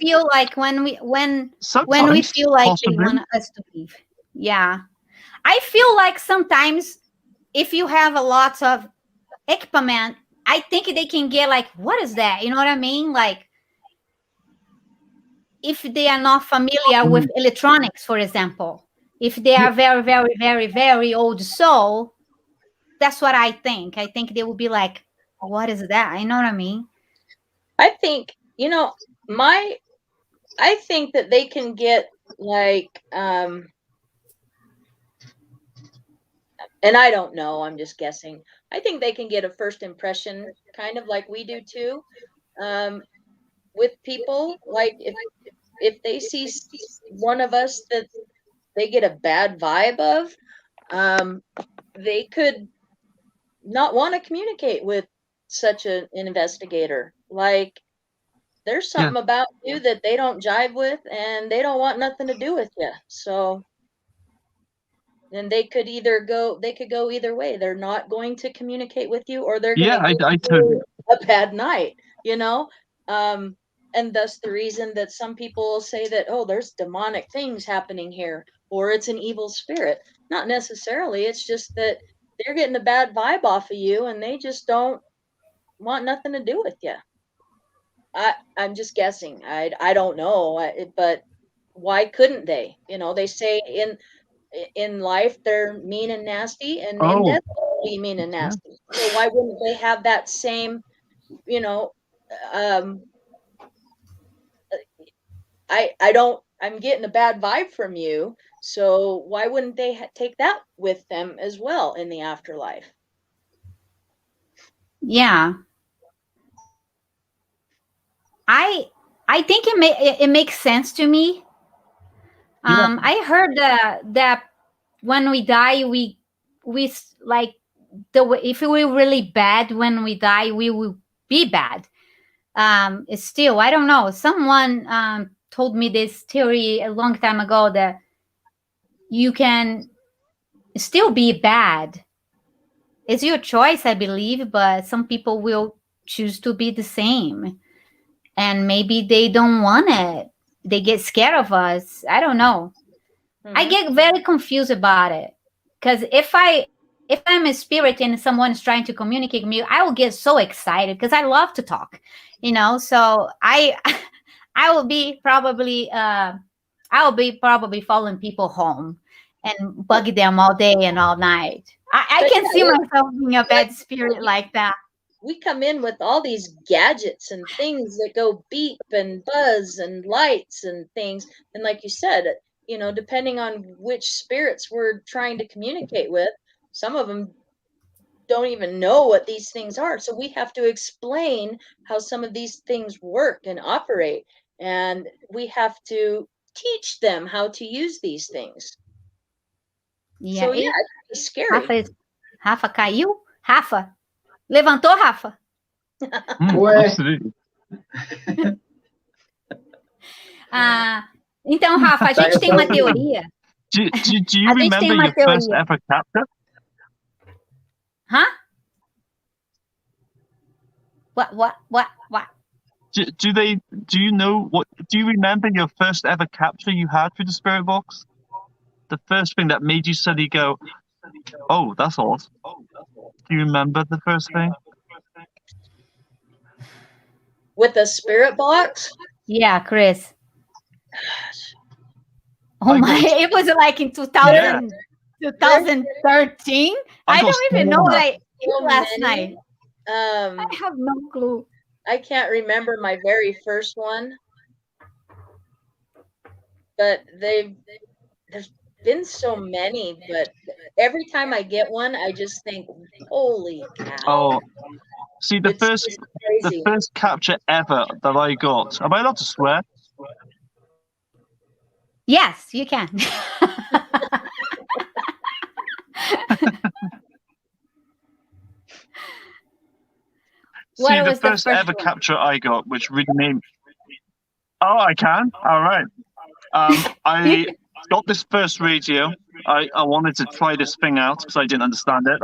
Speaker 1: feel like when we feel like possibly. They want us to leave. Yeah. I feel like sometimes if you have a lot of equipment, I think they can get like, what is that? You know what I mean? Like, if they are not familiar with electronics, for example, if they are very, very, very, very old soul, That's what I think. I think they will be like, what is that? You know what I mean?
Speaker 4: I think, I think that they can get like, and I don't know, I'm just guessing. I think they can get a first impression kind of like we do too. With people, like if they see one of us that they get a bad vibe of, they could not want to communicate with such an investigator. Like there's something about you that they don't jive with, and they don't want nothing to do with you. So then they could go either way. They're not going to communicate with you, or they're going to
Speaker 2: I totally.
Speaker 4: a bad night, and thus the reason that some people say that, oh, there's demonic things happening here, or it's an evil spirit. Not necessarily. It's just that they're getting a bad vibe off of you, and they just don't want nothing to do with you. I'm just guessing. I don't know, but why couldn't they? They say in life they're mean and nasty, and in death they'll be mean and nasty. So why wouldn't they have that same, I'm getting a bad vibe from you, so why wouldn't they take that with them as well in the afterlife?
Speaker 1: Yeah. I think it makes sense to me. I heard that when we die, we like if we were really bad when we die, we will be bad. It's still, I don't know. Someone told me this theory a long time ago that you can still be bad. It's your choice, I believe, but some people will choose to be the same. And maybe they don't want it. They get scared of us. I don't know. Mm-hmm. I get very confused about it. Because if I'm a spirit and someone is trying to communicate with me, I will get so excited because I love to talk. So I will be probably following people home and bug them all day and all night. I can see myself being a bad spirit like that.
Speaker 4: We come in with all these gadgets and things that go beep and buzz and lights and things. And like you said, depending on which spirits we're trying to communicate with, some of them don't even know what these things are. So we have to explain how some of these things work and operate. And we have to teach them how to use these things.
Speaker 1: Yeah,
Speaker 4: so yeah, it's scary.
Speaker 1: Rafa caiu? Rafa? Levantou, Rafa?
Speaker 2: Absolutely.
Speaker 1: Então, Rafa, a gente tem uma teoria.
Speaker 2: Do you remember your first ever capture?
Speaker 1: Huh? What?
Speaker 2: Do you remember your first ever capture you had through the spirit box? The first thing that made you suddenly go, oh, that's odd. Do you remember the first thing?
Speaker 4: With the spirit box?
Speaker 1: Yeah, Chris. Oh my, it was like in 2013. I don't even know what I ate last night. I have no clue.
Speaker 4: I can't remember my very first one. But there's been so many, but every time I get one, I just think, holy cow.
Speaker 2: Oh, see, the first capture ever that I got. Am I allowed to swear?
Speaker 1: Yes, you can.
Speaker 2: See, the first ever capture I got, which really made me... Oh, I can? All right. I got this first radio. I wanted to try this thing out because I didn't understand it.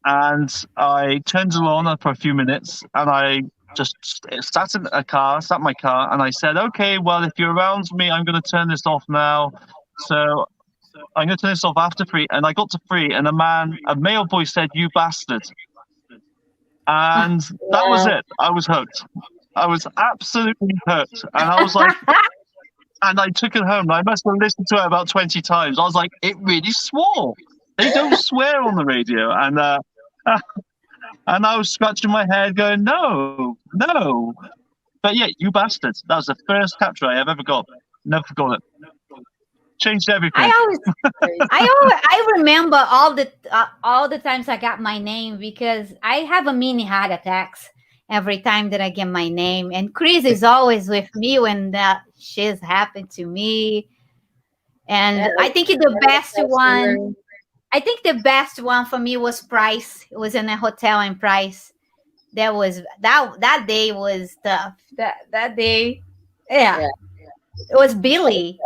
Speaker 2: I turned it on for a few minutes, and I just sat in my car, and I said, okay, well, if you're around me, I'm going to turn this off now. So I'm going to turn this off after 3. And I got to 3, and a male voice said, you bastard. And that was it. I was hooked. I was absolutely hooked. And I was like, and I took it home. I must have listened to it about 20 times. I was like, it really swore. They don't swear on the radio. And I was scratching my head going, no. But yeah, you bastards. That was the first capture I have ever got. Never forgot it. Changed everything.
Speaker 1: I remember all the times I got my name, because I have a mini heart attacks every time that I get my name. And Chris is always with me when that shit's happened to me. And I think the best one for me was Price. It was in a hotel in Price. That day was tough. That day, yeah. It was Billy.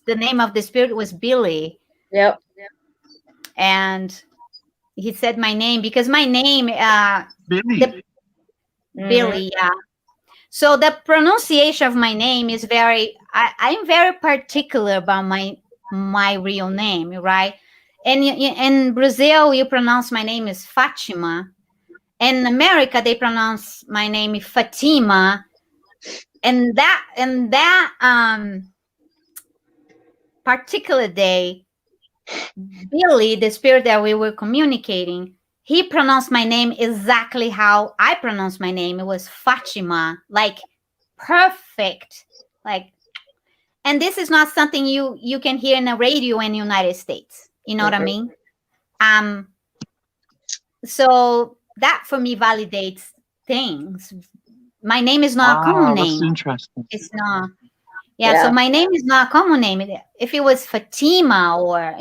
Speaker 1: The name of the spirit was Billy.
Speaker 4: Yep.
Speaker 1: And he said my name because my name,
Speaker 2: Billy.
Speaker 1: Billy, yeah. So the pronunciation of my name is I'm very particular about my real name, right? And in Brazil, you pronounce my name as Fatima. In America, they pronounce my name Fatima. And that particular day, Billy, the spirit that we were communicating, he pronounced my name exactly how I pronounce my name. It was Fatima, like perfect, like. And this is not something you can hear in the radio in the United States. You know what I mean? So that for me validates things. My name is not a common name.
Speaker 2: That's interesting.
Speaker 1: It's not. Yeah, so my name is not a common name. If it was Fatima or,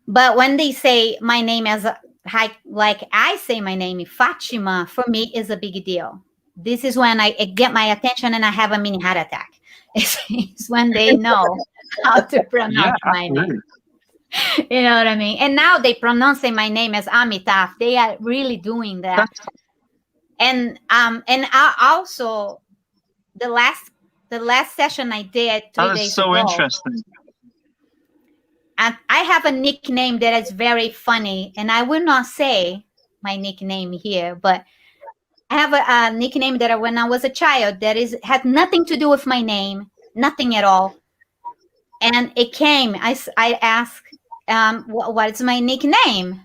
Speaker 1: but when they say my name as like I say my name, Fatima, for me is a big deal. This is when I get my attention and I have a mini heart attack. It's when they know how to pronounce my name. You know what I mean? And now they pronounce my name as Amitaf. They are really doing that. And I also the last session I did 3 days ago. That is so interesting. And I have a nickname that is very funny, and I will not say my nickname here, but I have a nickname that when I was a child that had nothing to do with my name, nothing at all. And it came. I asked, what's my nickname?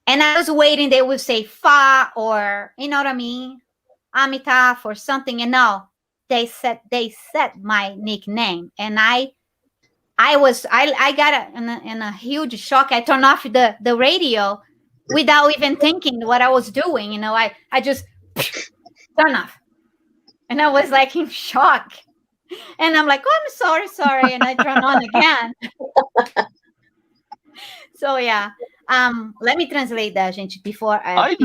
Speaker 1: And I was waiting. They would say Fa, or you know what I mean, Amitaf or something. And no, they said my nickname, and I got in a huge shock. I turned off the radio without even thinking what I was doing. I just turned off, and I was like in shock. And I'm like, oh, I'm sorry, and I turn on again. So yeah, let me translate that, gente, before I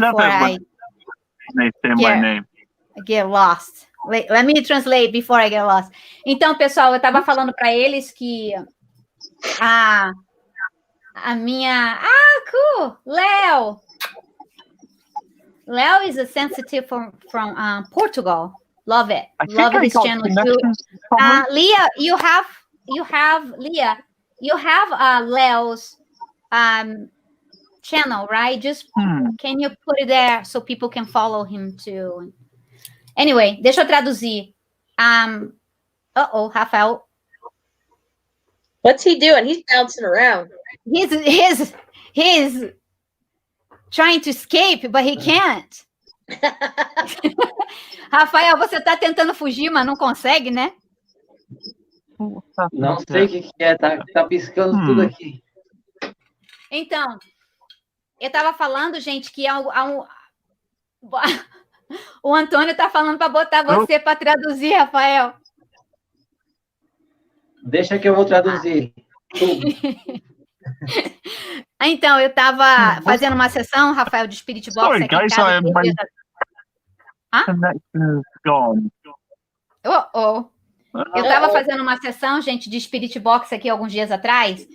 Speaker 1: get lost. Let me translate before I get lost. Então, pessoal, eu estava falando para eles que a minha... cool! Leo is a sensitive from Portugal. Love it. Love his channel too. Leah, you have Leo's channel, right? Just can you put it there so people can follow him too? Anyway, deixa eu traduzir. Raphael.
Speaker 4: What's he doing? He's bouncing around.
Speaker 1: He's trying to escape, but he can't. Rafael, você tá tentando fugir, mas não consegue, né?
Speaker 3: Não sei o que é, tá piscando tudo aqui.
Speaker 1: Então, eu tava falando, gente, que o Antônio tá falando para botar você para traduzir, Rafael.
Speaker 3: Deixa que eu vou traduzir.
Speaker 1: Então, eu tava fazendo uma sessão, Rafael, de Spirit Box.
Speaker 2: Sorry, guys, connection is gone.
Speaker 1: Eu tava fazendo uma sessão, gente, de Spirit Box aqui alguns dias atrás,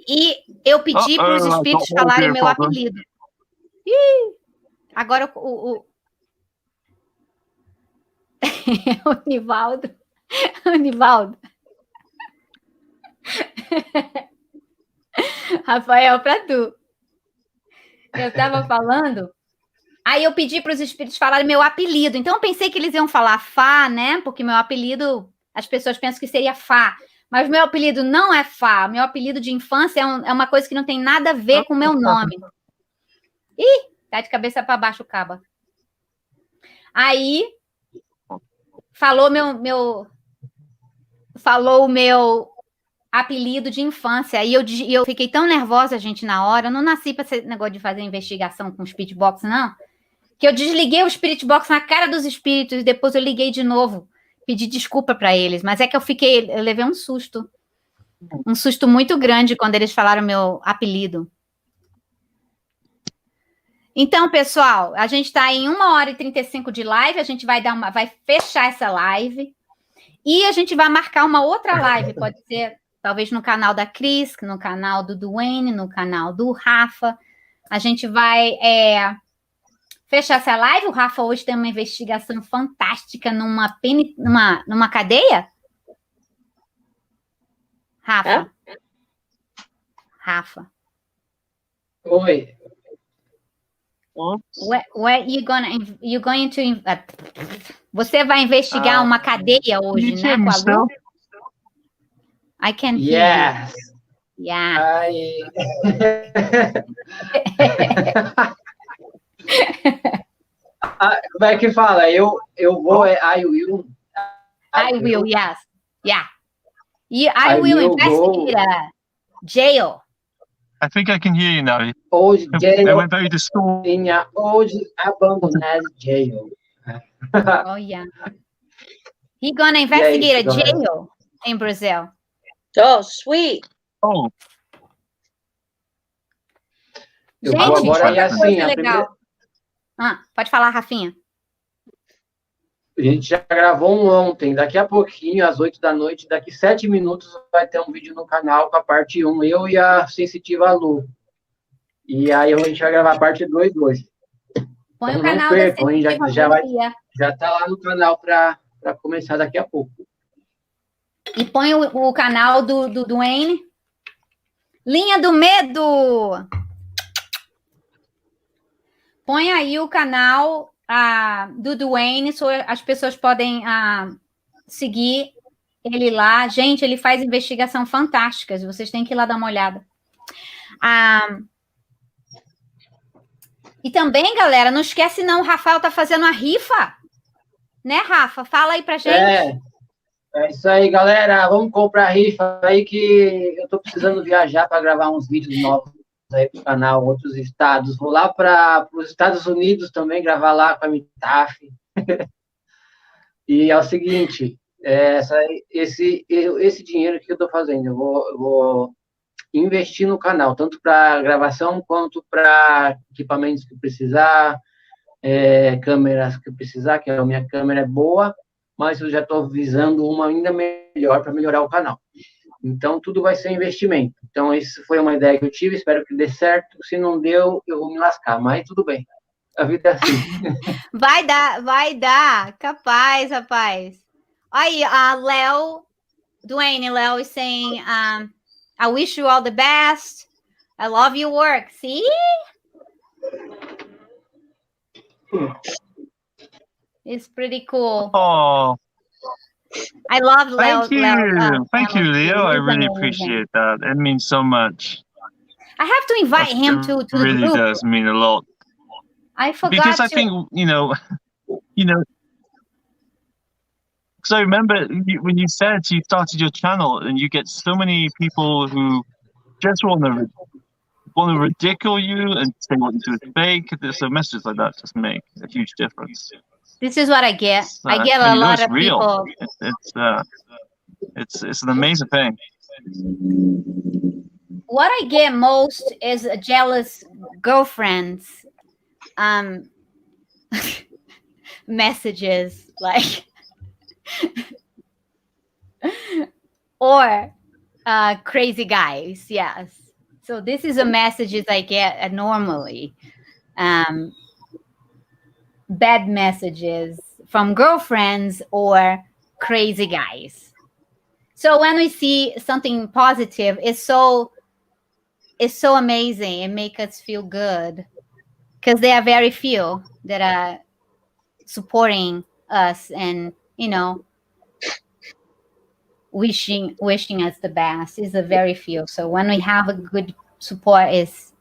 Speaker 1: e eu pedi para os espíritos falarem meu apelido. Agora o Nivaldo. Rafael, para tu. Eu estava falando, aí eu pedi para os espíritos falarem meu apelido. Então eu pensei que eles iam falar Fá, né? Porque meu apelido, as pessoas pensam que seria Fá. Mas meu apelido não é Fá. Meu apelido de infância é uma coisa que não tem nada a ver com o meu nome. Ih, tá de cabeça para baixo o caba. Aí, falou o meu apelido de infância. E eu fiquei tão nervosa, gente, na hora. Eu não nasci para esse negócio de fazer investigação com Spirit Box, não. Que eu desliguei o Spirit Box na cara dos espíritos e depois eu liguei de novo. Pedi desculpa para eles. Mas é que eu levei um susto. Um susto muito grande quando eles falaram meu apelido. Então, pessoal, a gente está em 1h35 de live. A gente vai fechar essa live. E a gente vai marcar uma outra live. Pode ser, talvez, no canal da Cris, no canal do Dwain, no canal do Rafa. A gente vai fechar essa live. O Rafa hoje tem uma investigação fantástica numa cadeia. Rafa. Rafa.
Speaker 3: Oi.
Speaker 1: Where you going to você vai investigar uma cadeia hoje, né, com a Lu? I can hear you. Yeah.
Speaker 3: Como é que fala? Eu vou, I will.
Speaker 1: I will, yes. Yeah. I will investigate a jail.
Speaker 2: I think I can hear you now.
Speaker 3: Old jail.
Speaker 2: I went very distorted.
Speaker 3: In a old abandoned jail.
Speaker 1: Oh, yeah. He's gonna investigate a jail in Brazil.
Speaker 4: Oh, sweet.
Speaker 2: Oh.
Speaker 1: Gente,
Speaker 3: agora é assim,
Speaker 1: legal. Pode falar, Rafinha.
Speaker 3: A gente já gravou ontem, daqui a pouquinho, às 8 da noite, daqui 7 minutos vai ter um vídeo no canal com a parte 1, eu e a sensitiva Lu. E aí a gente vai gravar a parte 2 hoje.
Speaker 1: Põe
Speaker 3: então,
Speaker 1: o canal
Speaker 3: não percam,
Speaker 1: da
Speaker 3: já tá lá no canal para começar daqui a pouco.
Speaker 1: E põe o canal do Dwain. Linha do Medo! Põe aí o canal do Dwain, as pessoas podem seguir ele lá. Gente, ele faz investigação fantásticas, vocês têm que ir lá dar uma olhada. E também, galera, não esquece não, o Rafael tá fazendo a rifa, né, Rafa? Fala aí pra gente.
Speaker 3: É isso aí, galera, vamos comprar a rifa aí que eu tô precisando viajar para gravar uns vídeos novos aí pro canal, outros estados. Vou lá para os Estados Unidos também, gravar lá com a Amitaf. E é o seguinte, esse dinheiro que eu estou fazendo, eu vou investir no canal, tanto para gravação quanto para equipamentos que precisar, câmeras que precisar, que a minha câmera é boa, mas eu já estou visando uma ainda melhor para melhorar o canal. Então, tudo vai ser investimento. Então, essa foi uma ideia que eu tive, espero que dê certo. Se não deu, eu vou me lascar, mas tudo bem. A vida é assim.
Speaker 1: Vai dar. Capaz, rapaz. Aí, Dwain and Léo is saying, I wish you all the best. I love your work. See? It's pretty cool.
Speaker 2: Oh.
Speaker 1: I love Leo.
Speaker 2: Thank you, Leo. I really appreciate that. It means so much.
Speaker 1: I have to invite him to the group. It
Speaker 2: really does mean a lot.
Speaker 1: I forgot
Speaker 2: because I think because I remember when you said you started your channel and you get so many people who just want to ridicule you and say what you do is fake. So messages like that just make a huge difference.
Speaker 1: This is what I get. I get a lot of people.
Speaker 2: It's an amazing thing.
Speaker 1: What I get most is jealous girlfriends. Messages like or crazy guys. Yes. So this is the messages I get normally. Bad messages from girlfriends or crazy guys. So when we see something positive, it's so amazing. It makes us feel good because there are very few that are supporting us and wishing us the best. It's a very few. So when we have a good support, it's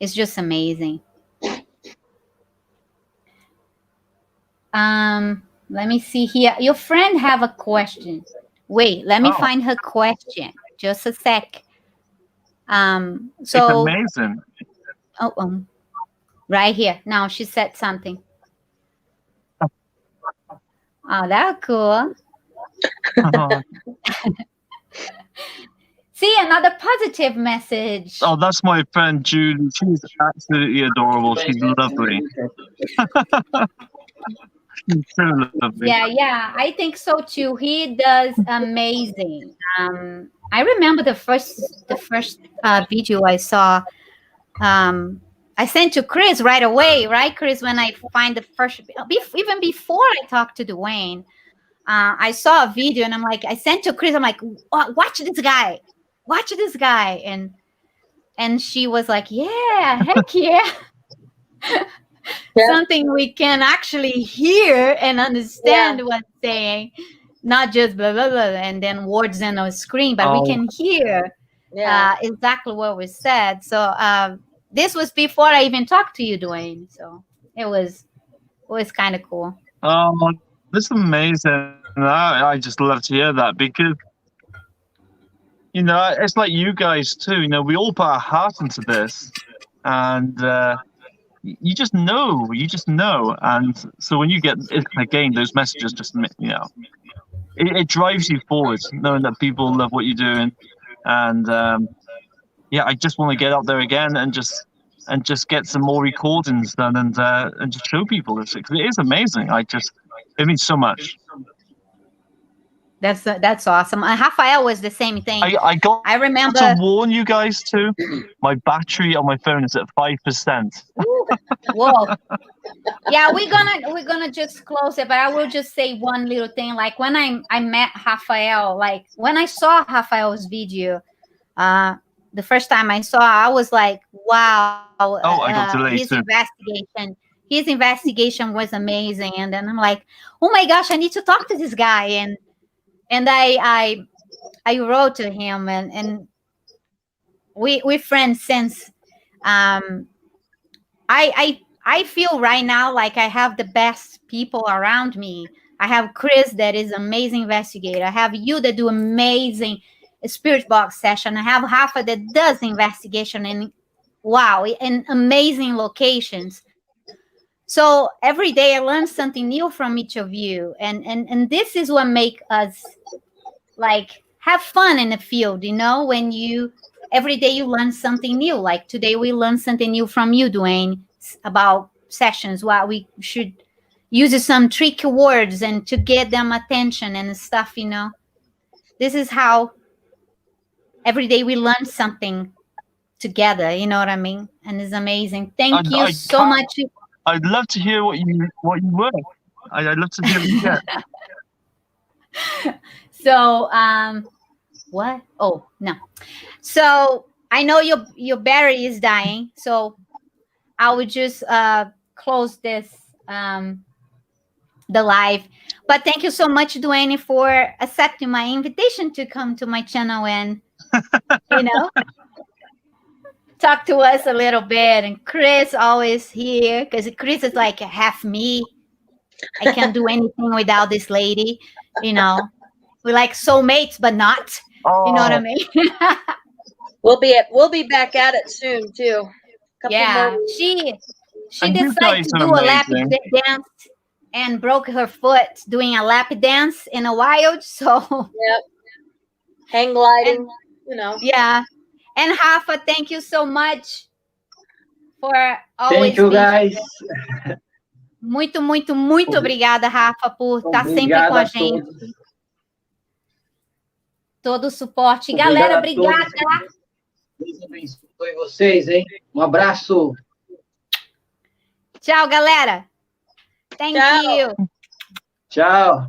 Speaker 1: just amazing. Let me see here. Your friend have a question. Wait, let me find her question. Just a sec. So
Speaker 2: it's amazing.
Speaker 1: Right here. Now she said something. Oh, that's cool. See, another positive message.
Speaker 2: Oh, that's my friend Julie. She's absolutely adorable. She's lovely. She's so lovely.
Speaker 1: Yeah, I think so too. He does amazing. I remember the first video I saw. I sent to Chris right away, right, Chris? When I find the first, even before I talked to Dwain, I saw a video and I'm like, I sent to Chris. I'm like, watch this guy, and she was like, yeah, heck yeah. Something we can actually hear and understand what's saying, not just blah blah blah and then words on a screen, but we can hear exactly what was said. So this was before I even talked to you, Dwain. So it was kind of cool.
Speaker 2: Oh, that's amazing. I just love to hear that because, it's like you guys too. We all put our heart into this, and you just know. And so when you get again those messages, just it drives you forward, knowing that people love what you're doing, and I just want to get out there again and just get some more recordings done and just show people this because it is amazing. It means so much.
Speaker 1: That's awesome. Raphael was the same thing.
Speaker 2: I
Speaker 1: remember
Speaker 2: to warn you guys too. My battery on my phone is at 5%.
Speaker 1: Whoa. Yeah, we're gonna just close it, but I will just say one little thing. Like when I met Raphael, like when I saw Raphael's video, the first time I saw, I was like, wow.
Speaker 2: I got delayed
Speaker 1: his
Speaker 2: too.
Speaker 1: His investigation was amazing, and then I'm like, oh my gosh, I need to talk to this guy, and I wrote to him, and we're friends since. I feel right now like I have the best people around me. I have Chris, that is amazing investigator. I have you that do amazing spirit box session. I have Rafa that does investigation in amazing locations. So every day I learn something new from each of you, and this is what makes us like have fun in the field. When every day you learn something new. Like today we learned something new from you, Dwain, about sessions. Why we should use some tricky words and to get them attention and stuff. This is how every day we learn something together. You know what I mean? And it's amazing. Thank you so much.
Speaker 2: I'd love to hear what you were. I'd love to hear what you get.
Speaker 1: So, what? Oh, no. So I know your battery is dying. So I would just close this, the live. But thank you so much, Dwain, for accepting my invitation to come to my channel and, talk to us a little bit. And Chris always here because Chris is like half me. I can't do anything without this lady. We're like soulmates, but not. You know what I mean?
Speaker 4: We'll be back at it soon too.
Speaker 1: Yeah, she decided to do a lap dance and broke her foot doing a lap dance in a wild. So
Speaker 4: hang gliding,
Speaker 1: Yeah. And Rafa, thank you so much for always.
Speaker 3: Thank you, guys.
Speaker 1: Muito obrigada, Rafa, por estar sempre com a gente. Todo o suporte. Galera, obrigada.
Speaker 3: Deus abençoe vocês, hein? Um abraço.
Speaker 1: Tchau, galera. Thank you.
Speaker 3: Tchau.